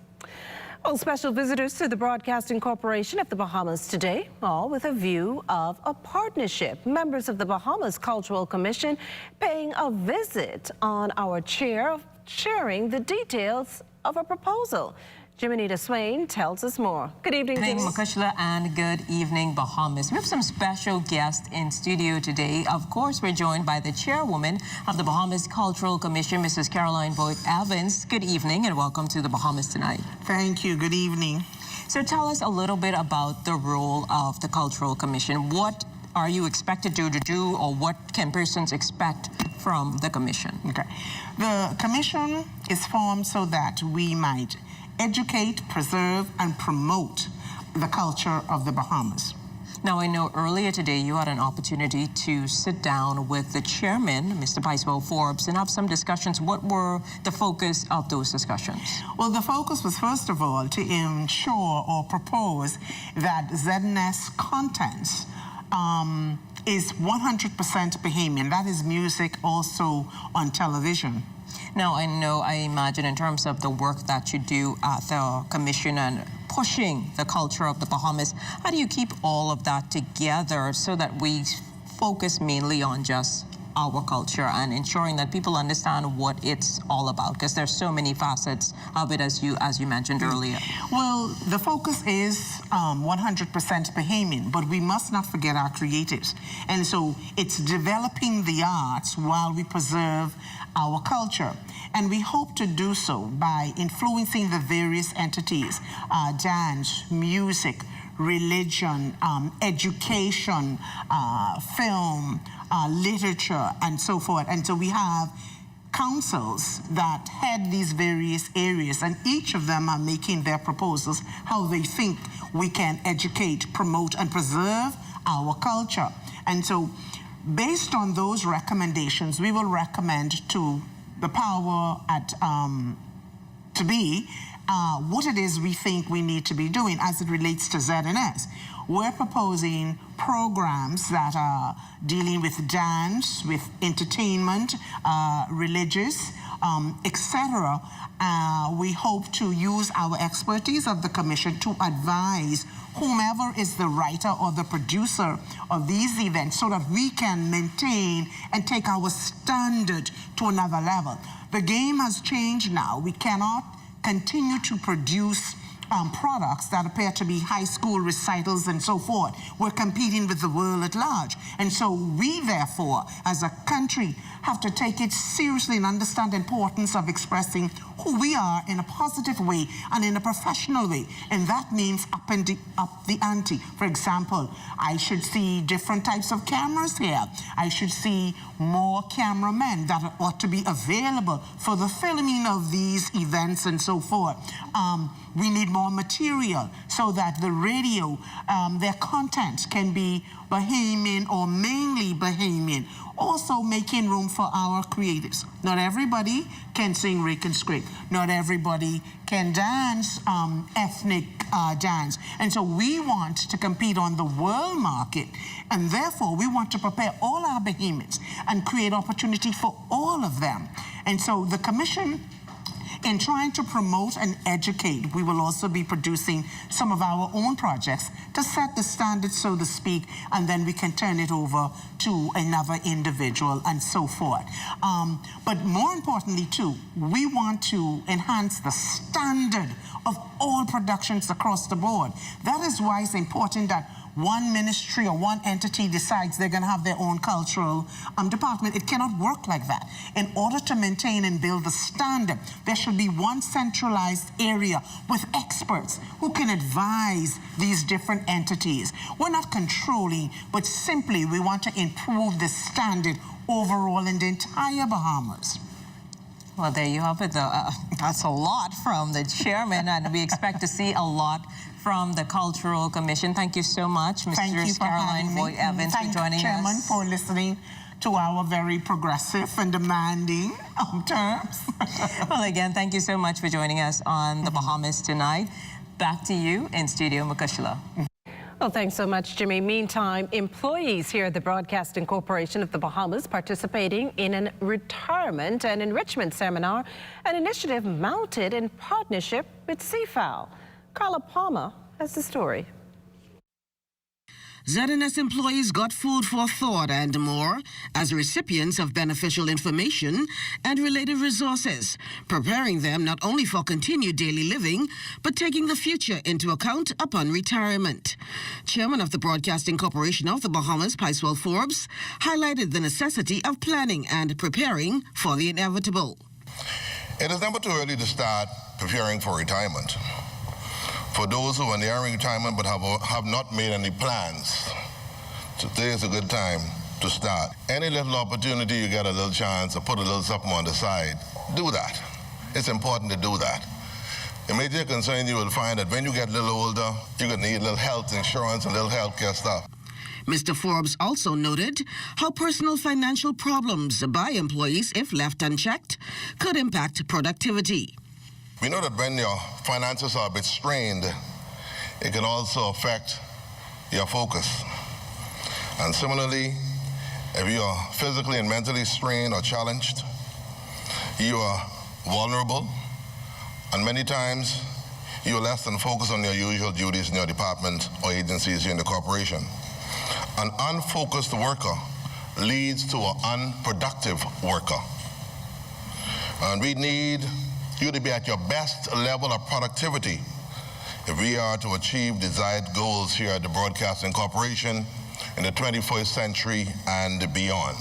Well, special visitors to the Broadcasting Corporation of the Bahamas today, all with a view of a partnership. Members of the Bahamas Cultural Commission paying a visit on our chair, sharing the details of a proposal. Jiminita Swain tells us more. Good evening,
Makushla, and good evening, Bahamas. We have some special guests in studio today. Of course, we're joined by the chairwoman of the Bahamas Cultural Commission, Mrs. Caroline Boyd Evans. Good evening and welcome to the Bahamas tonight.
Thank you. Good evening.
So tell us a little bit about the role of the Cultural Commission. What are you expected to do, or what can persons expect from the commission?
Okay. The commission is formed so that we might educate, preserve, and promote the culture of the Bahamas.
Now, I know earlier today you had an opportunity to sit down with the chairman, Mr. Picewell Forbes, and have some discussions. What were the focus of those discussions?
Well, the focus was, first of all, to ensure or propose that ZNS contents is 100% Bahamian. That is music also on television.
Now, I imagine in terms of the work that you do at the commission and pushing the culture of the Bahamas, how do you keep all of that together so that we focus mainly on just our culture and ensuring that people understand what it's all about? Because there's so many facets of it, as you mentioned earlier.
Well, the focus is 100% Bahamian, but we must not forget our creatives. And so it's developing the arts while we preserve our culture. And we hope to do so by influencing the various entities, dance, music, religion, education, film, literature, and so forth. And so we have councils that head these various areas, and each of them are making their proposals how they think we can educate, promote, and preserve our culture. And so based on those recommendations, we will recommend to the power at to be what it is we think we need to be doing as it relates to ZNS. We're proposing programs that are dealing with dance, with entertainment, religious, etc. We hope to use our expertise of the commission to advise whomever is the writer or the producer of these events so that we can maintain and take our standard to another level. The game has changed now. We cannot continue to produce products that appear to be high school recitals and so forth. We're competing with the world at large. And so we, therefore, as a country, have to take it seriously and understand the importance of expressing who we are in a positive way and in a professional way. And that means up the ante. For example, I should see different types of cameras here. I should see more cameramen that ought to be available for the filming of these events and so forth. We need more material so that the radio, their content can be Bahamian or mainly Bahamian. Also making room for our creatives. Not everybody can sing rake and scrape. Not everybody can dance ethnic dance. And so we want to compete on the world market, and therefore we want to prepare all our Bahamians and create opportunity for all of them. And so the commission, in trying to promote and educate, we will also be producing some of our own projects to set the standard, so to speak, and then we can turn it over to another individual and so forth. But more importantly, too, we want to enhance the standard of all productions across the board. That is why it's important that one ministry or one entity decides they're going to have their own cultural department. It cannot work like that. In order to maintain and build the standard, there should be one centralized area with experts who can advise these different entities. We're not controlling, but simply we want to improve the standard overall in the entire Bahamas.
Well, there you have it. That's a lot from the chairman, and we expect to see a lot from the Cultural Commission. Thank you so much, Mrs. Caroline Boyd-Evans, for joining us.
Thank you, Chairman, for listening to our very progressive and demanding terms.
Well, again, thank you so much for joining us on the Bahamas tonight. Back to you in Studio Mukushla.
Well, thanks so much, Jimmy. Meantime, employees here at the Broadcasting Corporation of the Bahamas participating in a retirement and enrichment seminar, an initiative mounted in partnership with CFAL. Carla Palmer has the story.
ZNS employees got food for thought and more as recipients of beneficial information and related resources, preparing them not only for continued daily living, but taking the future into account upon retirement. Chairman of the Broadcasting Corporation of the Bahamas, Picewell Forbes, highlighted the necessity of planning and preparing for the inevitable.
It is never too early to start preparing for retirement. For those who are nearing retirement but have not made any plans, today is a good time to start. Any little opportunity you get a little chance to put a little something on the side, do that. It's important to do that. It may be a concern you will find that when you get a little older, you're going to need a little health insurance and a little health care stuff.
Mr. Forbes also noted how personal financial problems by employees, if left unchecked, could impact productivity.
We know that when your finances are a bit strained, it can also affect your focus. And similarly, if you are physically and mentally strained or challenged, you are vulnerable, and many times you are less than focused on your usual duties in your department or agencies here in the corporation. An unfocused worker leads to an unproductive worker. And we need you to be at your best level of productivity if we are to achieve desired goals here at the Broadcasting Corporation in the 21st century and beyond.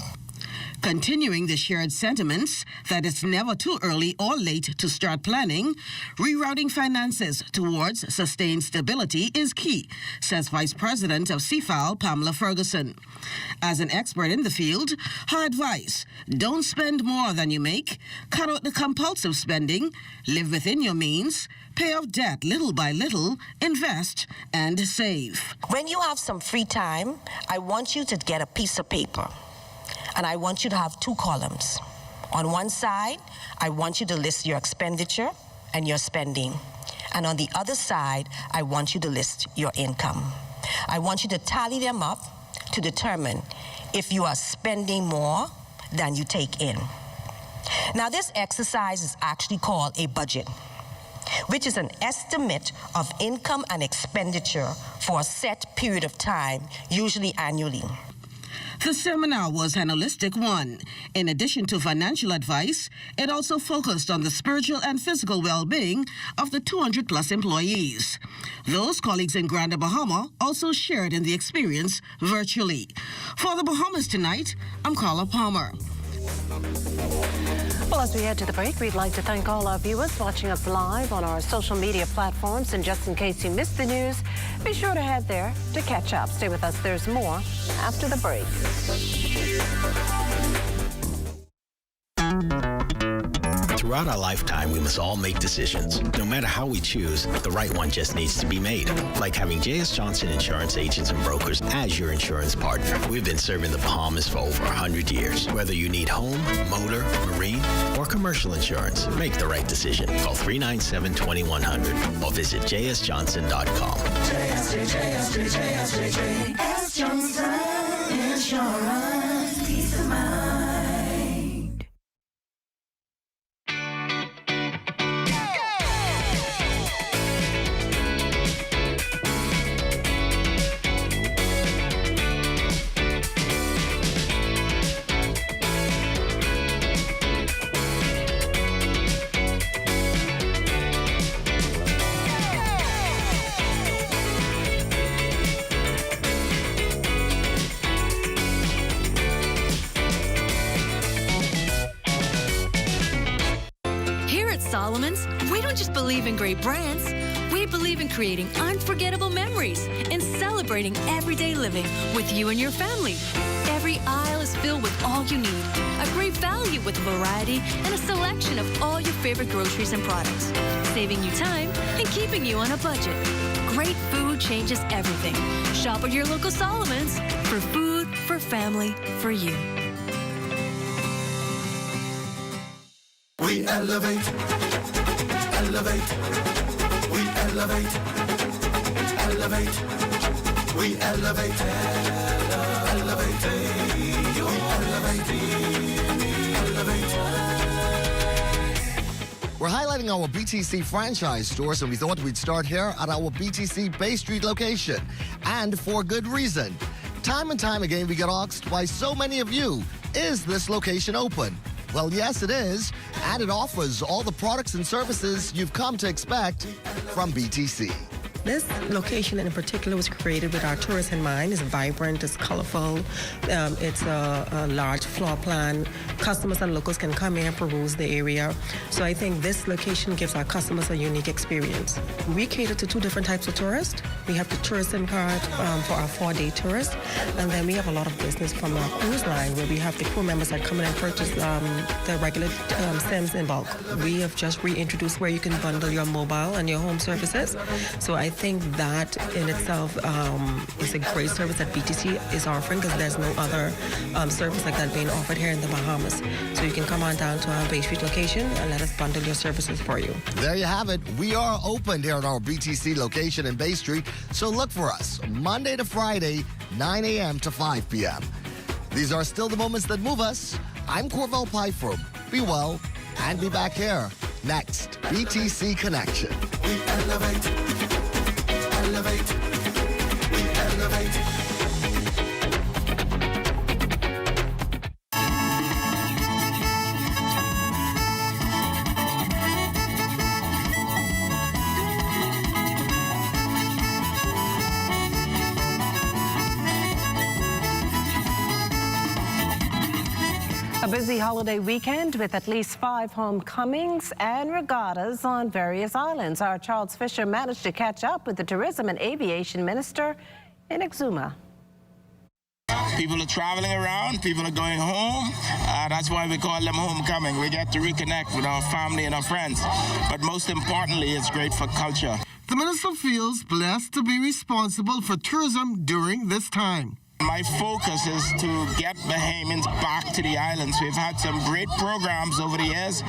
Continuing the shared sentiments that it's never too early or late to start planning, rerouting finances towards sustained stability is key, says Vice President of CFAL, Pamela Ferguson. As an expert in the field, her advice: don't spend more than you make, cut out the compulsive spending, live within your means, pay off debt little by little, invest, and save.
When you have some free time, I want you to get a piece of paper. And I want you to have two columns. On one side, I want you to list your expenditure and your spending. And on the other side, I want you to list your income. I want you to tally them up to determine if you are spending more than you take in. Now, this exercise is actually called a budget, which is an estimate of income and expenditure for a set period of time, usually annually.
The seminar was an holistic one. In addition to financial advice, it also focused on the spiritual and physical well-being of the 200-plus employees. Those colleagues in Grand Bahama also shared in the experience virtually. For the Bahamas Tonight, I'm Carla Palmer.
Well, as we head to the break, we'd like to thank all our viewers watching us live on our social media platforms. And just in case you missed the news, be sure to head there to catch up. Stay with us. There's more after the break.
Throughout our lifetime, we must all make decisions. No matter how we choose, the right one just needs to be made. Like having J.S. Johnson Insurance Agents and Brokers as your insurance partner. We've been serving the Bahamas for over 100 years. Whether you need home, motor, marine, or commercial insurance, make the right decision. Call 397-2100 or visit jsjohnson.com.
JS Johnson Insurance. Peace of mind.
Solomon's, we don't just believe in great brands. We believe in creating unforgettable memories and celebrating everyday living with you and your family. Every Every aisle is filled with all you need. A great value with variety and a selection of all your favorite groceries and products. Saving you time and keeping you on a budget. Great food changes everything. Shop at your local Solomon's for food, for family, for you.
We elevate, elevate, we elevate, elevate, we elevate, elevate, we elevate, elevate.
We're highlighting our BTC franchise stores, and we thought we'd start here at our BTC Bay Street location, and for good reason. Time and time again, we get asked by so many of you, is this location open? Well, yes, it is, and it offers all the products and services you've come to expect from BTC.
This location in particular was created with our tourists in mind. It's vibrant, it's colorful, it's a large floor plan. Customers and locals can come in and peruse the area. So I think this location gives our customers a unique experience. We cater to two different types of tourists. We have the tourism card for our 4-day tourists, and then we have a lot of business from our cruise line where we have the crew members that come in and purchase the regular SIMs in bulk. We have just reintroduced where you can bundle your mobile and your home services. So I think that in itself is a great service that BTC is offering, because there's no other service like that being offered here in the Bahamas. So you can come on down to our Bay Street location and let us bundle your services for you.
There you have it. We are open here at our BTC location in Bay Street, so look for us Monday to Friday, 9 a.m. to 5 p.m. These are still the moments that move us. I'm Corvell Pyfrom. Be well and be back here next. BTC Connection.
We elevate, elevate, we elevate.
A busy holiday weekend with at least 5 homecomings and regattas on various islands. Our Charles Fisher managed to catch up with the Tourism and Aviation Minister in Exuma.
People are traveling around, people are going home. That's why we call them homecoming. We get to reconnect with our family and our friends. But most importantly, it's great for culture.
The minister feels blessed to be responsible for tourism during this time.
My focus is to get Bahamians back to the islands. We've had some great programs over the years,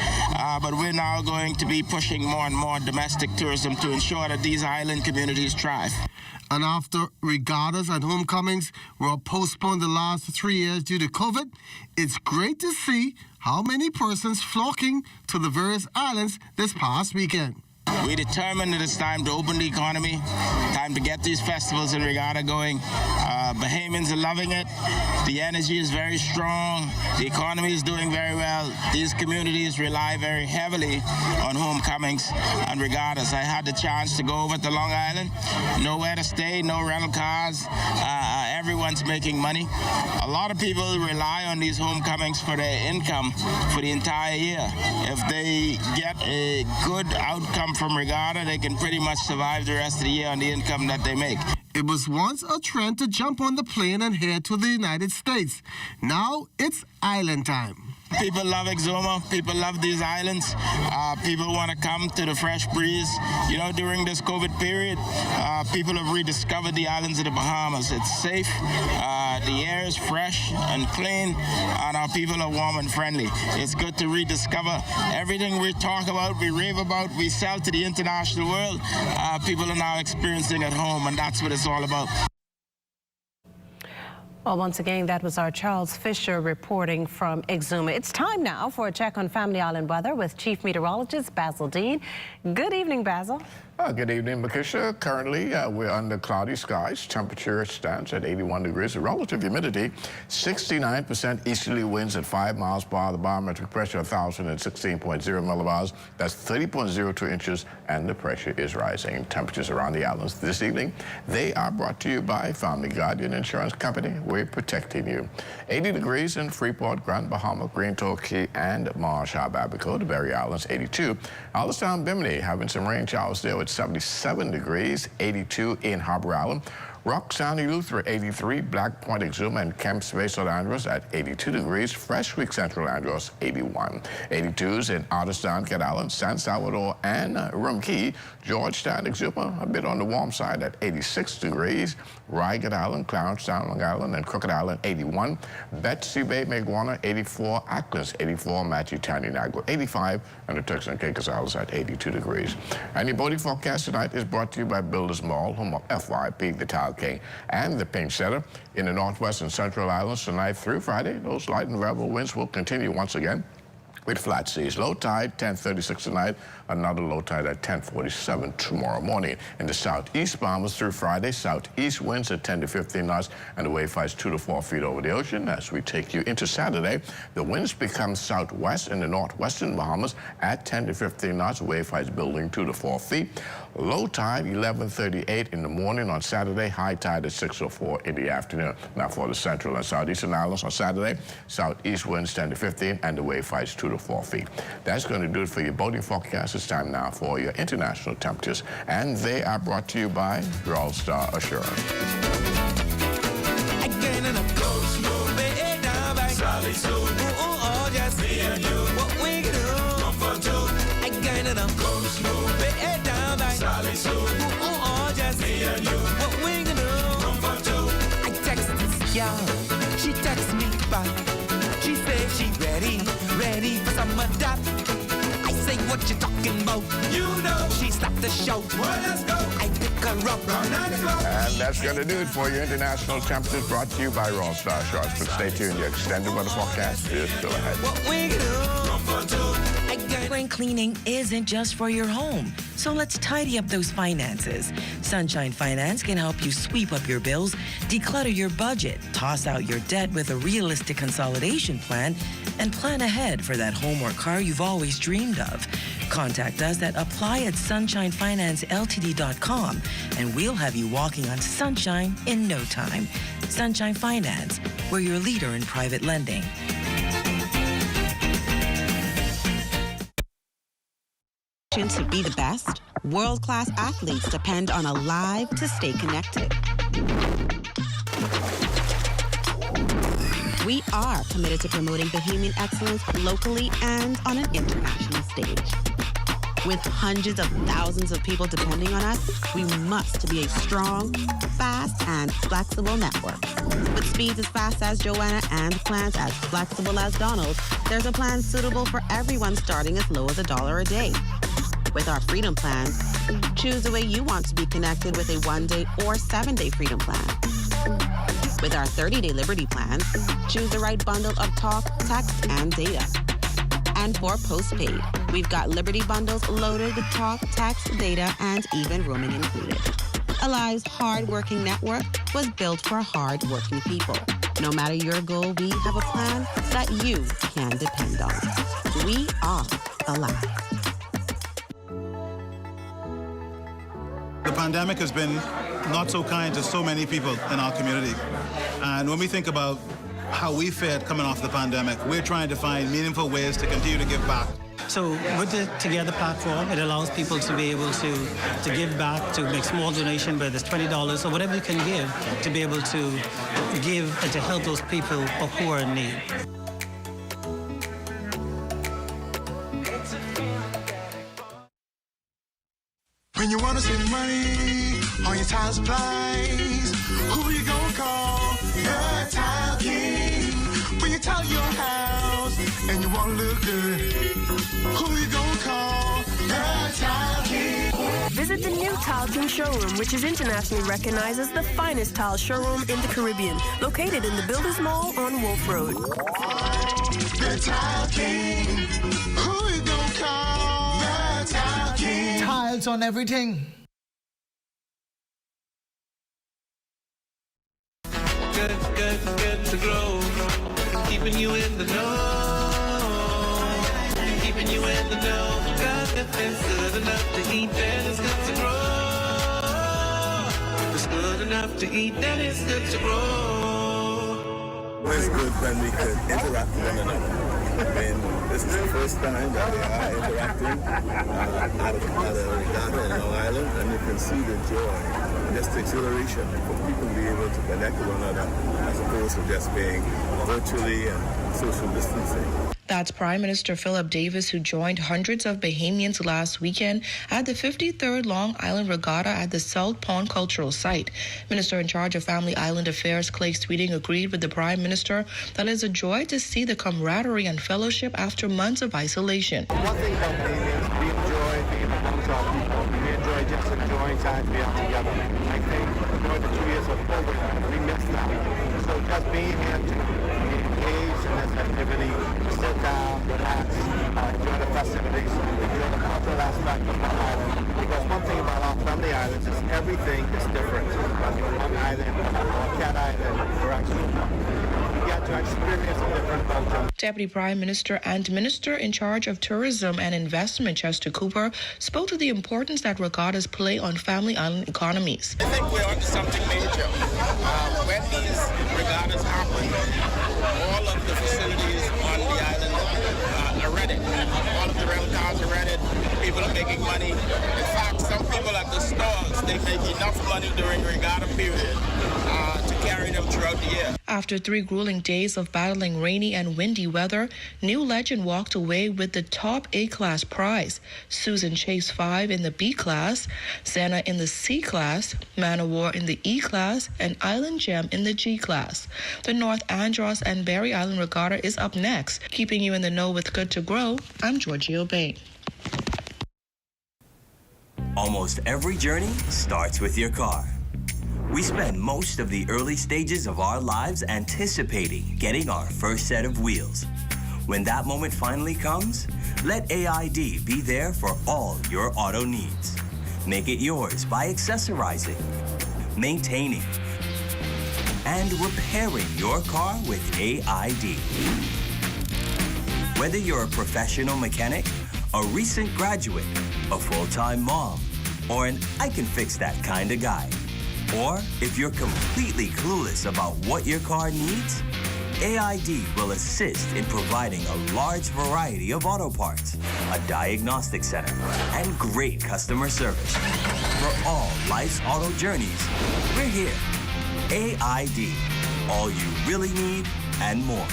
but we're now going to be pushing more and more domestic tourism to ensure that these island communities thrive.
And after regattas and homecomings were postponed the last 3 years due to COVID, it's great to see how many persons flocking to the various islands this past weekend.
We determined that it's time to open the economy, time to get these festivals and regatta going. Bahamians are loving it. The energy is very strong. The economy is doing very well. These communities rely very heavily on homecomings and regattas. I had the chance to go over to Long Island. Nowhere to stay, no rental cars. Everyone's making money. A lot of people rely on these homecomings for their income for the entire year. If they get a good outcome from regatta, they can pretty much survive the rest of the year on the income that they make.
It was once a trend to jump on the plane and head to the United States. Now it's island time.
People love Exuma. People love these islands. People want to come to the fresh breeze. You know, during this COVID period, people have rediscovered the islands of the Bahamas. It's safe. The air is fresh and clean, and our people are warm and friendly. It's good to rediscover everything we talk about, we rave about, we sell to the international world. People are now experiencing at home, and that's what it's all about.
Well, once again, that was our Charles Fisher reporting from Exuma. It's time now for a check on Family Island weather with Chief Meteorologist Basil Dean. Good evening, Basil.
Good evening, Makisha. Currently, we're under cloudy skies. Temperature stands at 81 degrees. The relative humidity, 69%. Easterly winds at 5 miles per hour. The barometric pressure, 1,016.0 millibars. That's 30.02 inches, and the pressure is rising. Temperatures around the islands this evening, they are brought to you by Family Guardian Insurance Company. We're protecting you. 80 degrees in Freeport, Grand Bahama, Green Torquay, and Marshall, Abaco. The Berry Islands, 82. Allenstown, Bimini, having some rain showers there with 77 degrees, 82 in Harbor Island. Rock County Luther, 83. Black Point, Exuma, and Camp Space, Los Angeles at 82 degrees. Fresh Creek, Central Angeles, 81. 82s in Otterstown, Cat Island, San Salvador, and Rumkey. Georgetown, Exuma, a bit on the warm side at 86 degrees. Rygat Island, Clownstown, Long Island, and Crooked Island, 81. Betsy Bay, Maguana, 84. Ackles, 84. Matchitani, Nago, 85. And the Turks and Caicos Islands at 82 degrees. And your boating forecast tonight is brought to you by Builders Mall, home of FYP, the Tile King, and the Pink Setter. In the Northwest and Central Islands tonight through Friday, those light and variable winds will continue once again with flat seas. Low tide, 10:36 tonight. Another low tide at 10:47 tomorrow morning. In the southeast Bahamas through Friday, southeast winds at 10 to 15 knots, and the wave heights 2 to 4 feet over the ocean. As we take you into Saturday, the winds become southwest in the northwestern Bahamas at 10 to 15 knots, wave heights building 2 to 4 feet. Low tide, 11:38 in the morning on Saturday, high tide at 6:04 in the afternoon. Now for the central and southeastern islands on Saturday, southeast winds 10 to 15, and the wave heights 2 to 4 feet. That's going to do it for your boating forecast. It's time now for your international temperatures, and they are brought to you by Royal Star Assurance.
She texts me back. She says she ready for some of that. I say, what you talking about? You know. She stopped the show. Well, let's go. I pick her up around 9 o'clock.
And that's going to do it for your international temperatures brought to you by Royal Star Assurance. But stay tuned. Your extended weather forecast is still ahead.
What we do?
Spring cleaning isn't just for your home, so let's tidy up those finances. Sunshine Finance can help you sweep up your bills, declutter your budget, toss out your debt with a realistic consolidation plan, and plan ahead for that home or car you've always dreamed of. Contact us at apply@sunshinefinanceltd.com, and we'll have you walking on sunshine in no time. Sunshine Finance, we're your leader in private lending.
To be the best, world-class athletes depend on a live to stay connected. We are committed to promoting Bahamian excellence locally and on an international stage. With hundreds of thousands of people depending on us, we must be a strong, fast, and flexible network. With speeds as fast as Joanna and plans as flexible as Donald, there's a plan suitable for everyone starting as low as $1 a day. With our Freedom Plan, choose the way you want to be connected with a 1-day or 7-day Freedom Plan. With our 30-day Liberty Plan, choose the right bundle of talk, text, and data. And for postpaid, we've got Liberty bundles loaded with talk, text, data, and even roaming included. Alive's hard-working network was built for hard-working people. No matter your goal, we have a plan that you can depend on. We are Alive.
The pandemic has been not so kind to so many people in our community. And when we think about how we fared coming off the pandemic, we're trying to find meaningful ways to continue to give back.
So with the Together platform, it allows people to be able to give back, to make small donation, whether it's $20 or whatever you can give, to be able to give and to help those people who are in need.
When you wanna save money on your tile supplies, who you gonna call? The Tile King. When you tile your house and you wanna look good, who you gonna call? The Tile King.
Visit the new Tile King showroom, which is internationally recognized as the finest tile showroom in the Caribbean, located in the Builders Mall on Wolf Road.
The Tile King. Who you gonna call? The Tile King.
Tiles on everything.
Good to grow. Keeping you in the know. Keeping you in the know. God, if it's good enough to eat, then it's good to grow. If it's good enough to eat, then it's good to grow.
It's good when we could interact with one another. When this is the first time that they are interacting at a regatta in Long Island, and you can see the joy just the exhilaration for people to be able to connect with one another as opposed to just being virtually and social distancing.
That's Prime Minister Philip Davis, who joined hundreds of Bahamians last weekend at the 53rd Long Island Regatta at the South Pond Cultural Site. Minister in charge of Family Island Affairs, Clay Sweeting, agreed with the Prime Minister that it's a joy to see the camaraderie and fellowship after months of isolation.
One thing about Bahamians, we enjoy being amongst our people. We enjoy just enjoying time to be out together. I think during the 2 years of COVID, we missed that. So just being here to be engaged in this activity, to sit down, relax, enjoy the festivities, enjoy the cultural aspect of our island. Because one thing about our friendly islands is everything is different. On one island, or Cat Island, or actually, you get to experience a different culture.
Deputy Prime Minister and Minister in charge of Tourism and Investment, Chester Cooper, spoke to the importance that regattas play on Family Island economies.
I think we're onto something major. When these regattas happen, all of the facilities on the island are rented. All of the rental cars are rented. People are making money. In fact, some people at the stores, they make enough money during regatta period to carry them throughout the year.
After 3 grueling days of battling rainy and windy weather, New Legend walked away with the top A-class prize. Susan Chase 5 in the B class, Santa in the C class, Man of War in the E class, and Island Gem in the G class. The North Andros and Barry Island Regatta is up next. Keeping you in the know with Good to Grow, I'm Georgie O'Bain.
Almost every journey starts with your car. We spend most of the early stages of our lives anticipating getting our first set of wheels. When that moment finally comes, let AID be there for all your auto needs. Make it yours by accessorizing, maintaining, and repairing your car with AID. Whether you're a professional mechanic, a recent graduate, a full-time mom, or an I can fix that kind of guy. Or if you're completely clueless about what your car needs, AID will assist in providing a large variety of auto parts, a diagnostic center, and great customer service. For all life's auto journeys, we're here. AID, all you really need and more.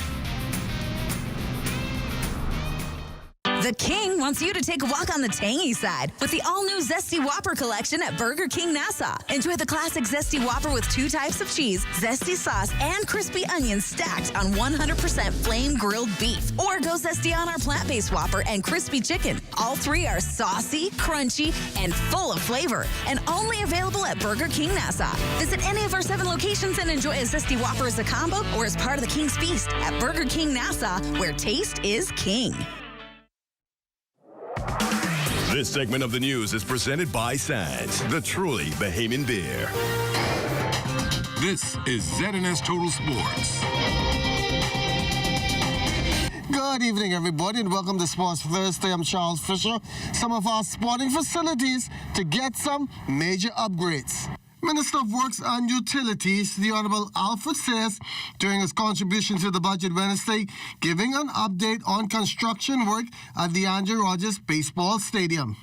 The King wants you to take a walk on the tangy side with the all-new Zesty Whopper collection at Burger King Nassau. Enjoy the classic Zesty Whopper with 2 types of cheese, zesty sauce, and crispy onions stacked on 100% flame-grilled beef. Or go Zesty on our plant-based Whopper and crispy chicken. All 3 are saucy, crunchy, and full of flavor, and only available at Burger King Nassau. Visit any of our 7 locations and enjoy a Zesty Whopper as a combo or as part of the King's Feast at Burger King Nassau, where taste is king.
This segment of the news is presented by Sands, the truly Bahamian beer. This is ZNS Total Sports.
Good evening, everybody, and welcome to Sports Thursday. I'm Charles Fisher. Some of our sporting facilities to get some major upgrades. Minister of Works and Utilities, the Honorable Alfred Sayers, during his contribution to the budget Wednesday, giving an update on construction work at the Andrew Rogers Baseball Stadium.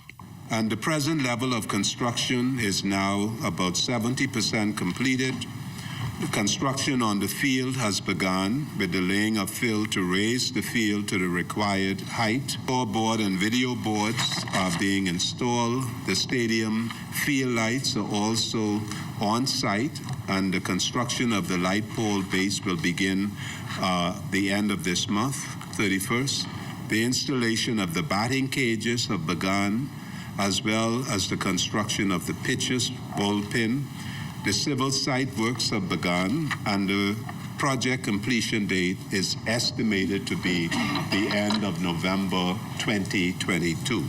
And the present level of construction is now about 70% completed. The construction on the field has begun with the laying of fill to raise the field to the required height. Scoreboard and video boards are being installed. The stadium field lights are also on site, and the construction of the light pole base will begin the end of this month, 31st. The installation of the batting cages have begun, as well as the construction of the pitchers, bullpen. The civil site works have begun, and the project completion date is estimated to be the end of November 2022.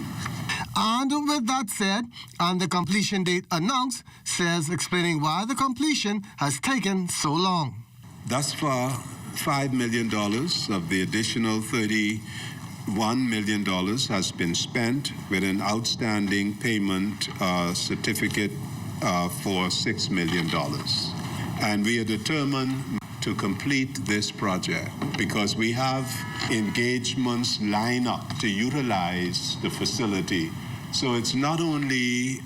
And with that said, and the completion date announced, says explaining why the completion has taken so long.
Thus far, $5 million of the additional $31 million has been spent, with an outstanding payment certificate for $6 million. And we are determined to complete this project because we have engagements lined up to utilize the facility. So it's not only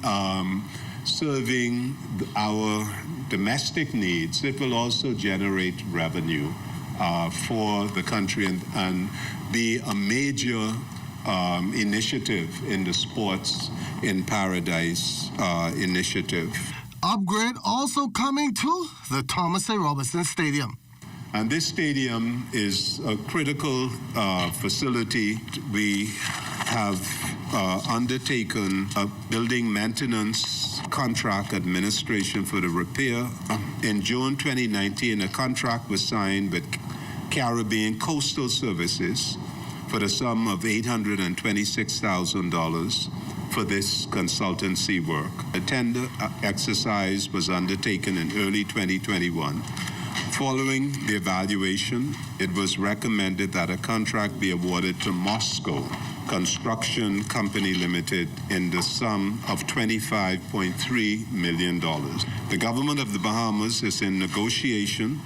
serving our domestic needs, it will also generate revenue for the country and be a major initiative in the Sports in Paradise initiative.
Upgrade also coming to the Thomas A. Robinson Stadium.
And this stadium is a critical facility. We have undertaken a building maintenance contract administration for the repair. In June 2019, a contract was signed with Caribbean Coastal Services for the sum of $826,000 for this consultancy work. A tender exercise was undertaken in early 2021. Following the evaluation, it was recommended that a contract be awarded to Moscow Construction Company Limited in the sum of $25.3 million. The government of the Bahamas is in negotiation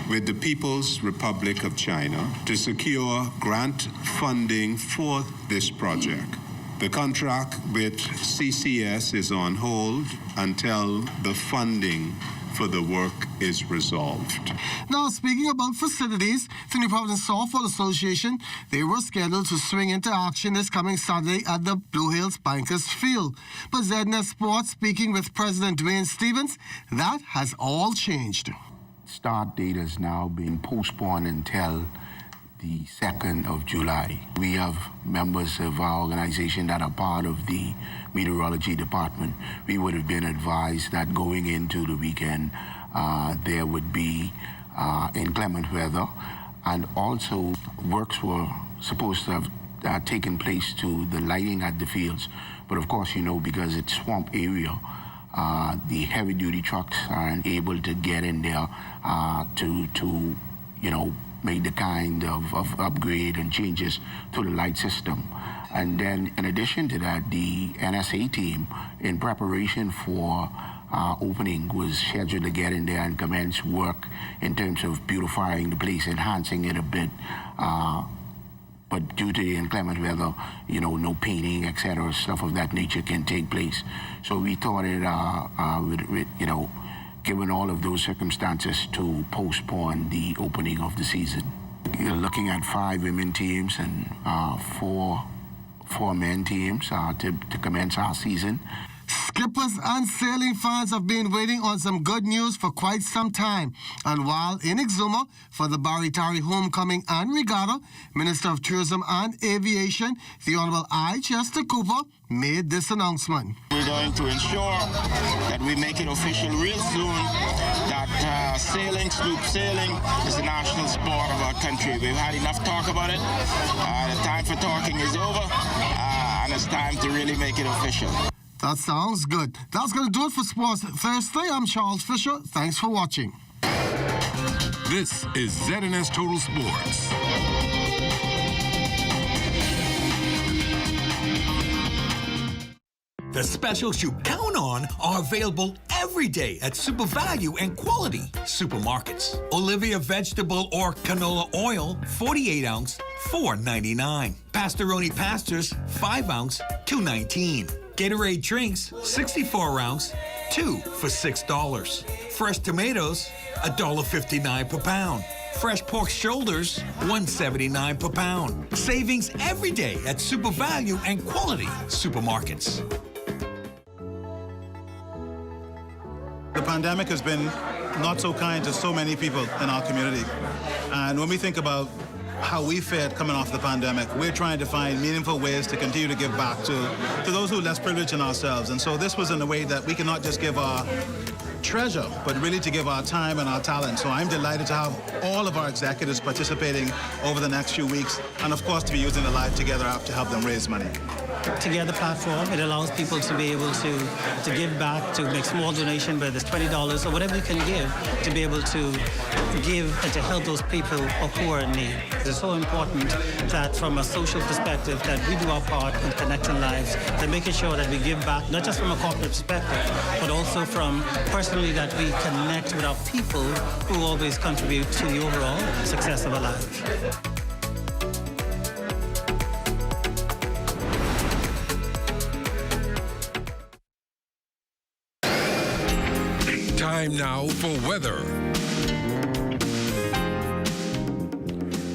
with the People's Republic of China to secure grant funding for this project. The contract with CCS is on hold until the funding for the work is resolved.
Now, speaking about facilities, the New Providence Softball Association, they were scheduled to swing into action this coming Saturday at the Blue Hills Bankers Field. But ZNS Sports, speaking with President Dwayne Stevens, that has all changed.
Start date has now been postponed until the 2nd of July. We have members of our organization that are part of the meteorology department. We would have been advised that going into the weekend, there would be inclement weather, and also works were supposed to have taken place to the lighting at the fields. But of course, you know, because it's swamp area, the heavy-duty trucks are unable to get in there to you know, make the kind of upgrade and changes to the light system. And then in addition to that, the NSA team, in preparation for opening, was scheduled to get in there and commence work in terms of beautifying the place, enhancing it a bit. But due to the inclement weather, you know, no painting, etc., stuff of that nature can take place. So we thought it, you know, given all of those circumstances, to postpone the opening of the season. You're looking at 5 women teams and 4 men teams to commence our season.
Skippers and sailing fans have been waiting on some good news for quite some time. And while in Exuma for the Baritari Homecoming and Regatta, Minister of Tourism and Aviation, the Honorable I. Chester Cooper, made this announcement.
We're going to ensure that we make it official real soon that sailing, sloop sailing, is the national sport of our country. We've had enough talk about it. The time for talking is over, and it's time to really make it official.
That sounds good. That's going to do it for Sports Thursday. I'm Charles Fisher. Thanks for watching.
This is ZNS Total Sports.
The specials you count on are available every day at Super Value and Quality Supermarkets. Olivia vegetable or canola oil, 48 ounce, $4.99. Pastoroni pastors, 5 ounce, $2.19. Gatorade drinks, 64 ounce, 2 for $6. Fresh tomatoes, $1.59 per pound. Fresh pork shoulders, $1.79 per pound. Savings every day at Super Value and Quality Supermarkets.
The pandemic has been not so kind to so many people in our community. And when we think about how we fared coming off the pandemic, we're trying to find meaningful ways to continue to give back to those who are less privileged than ourselves. And so this was in a way that we cannot just give our treasure, but really to give our time and our talent. So I'm delighted to have all of our executives participating over the next few weeks, and of course to be using the Live Together app to help them raise money.
Together platform, it allows people to be able to give back, to make small donation, whether it's $20 or whatever you can give, to be able to give and to help those people who are in need. It's so important that from a social perspective that we do our part in connecting lives and making sure that we give back, not just from a corporate perspective, but also from personally that we connect with our people who always contribute to the overall success of our lives.
Time now for weather.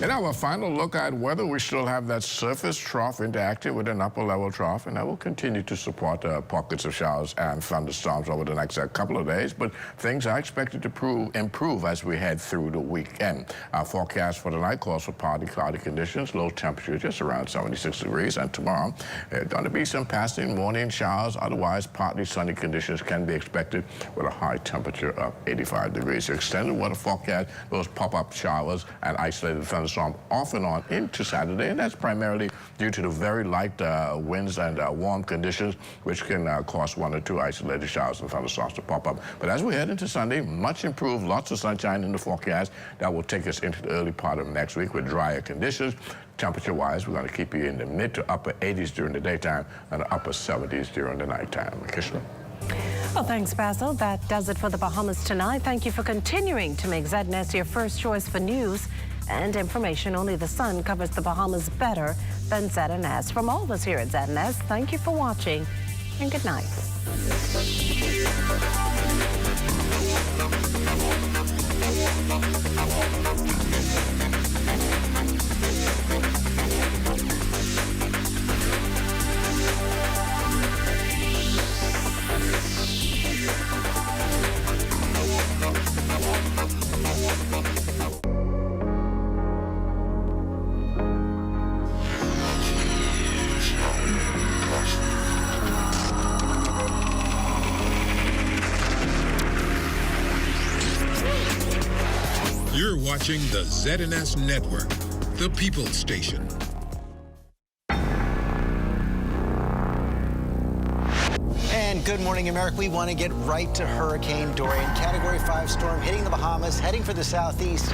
In our final look at weather, we still have that surface trough interacting with an upper level trough, and that will continue to support pockets of showers and thunderstorms over the next couple of days. But things are expected to improve as we head through the weekend. Our forecast for tonight calls for partly cloudy conditions, low temperature just around 76 degrees. And tomorrow, there are going to be some passing morning showers. Otherwise, partly sunny conditions can be expected with a high temperature of 85 degrees. The extended weather forecast, those pop-up showers and isolated thunderstorms off and on into Saturday, and that's primarily due to the very light winds and warm conditions, which can cause one or two isolated showers and thunderstorms to pop up. But as we head into Sunday, much improved, lots of sunshine in the forecast. That will take us into the early part of next week with drier conditions. Temperature-wise, we're going to keep you in the mid to upper 80s during the daytime and the upper 70s during the nighttime. Kishla.
Well, thanks, Basil. That does it for the Bahamas tonight. Thank you for continuing to make ZNS your first choice for news and information. Only the sun covers the Bahamas better than ZNS. From all of us here at ZNS, thank you for watching and good night.
You're watching the ZNS Network, the People's Station.
And good morning, America. We want to get right to Hurricane Dorian. Category 5 storm hitting the Bahamas, heading for the southeast.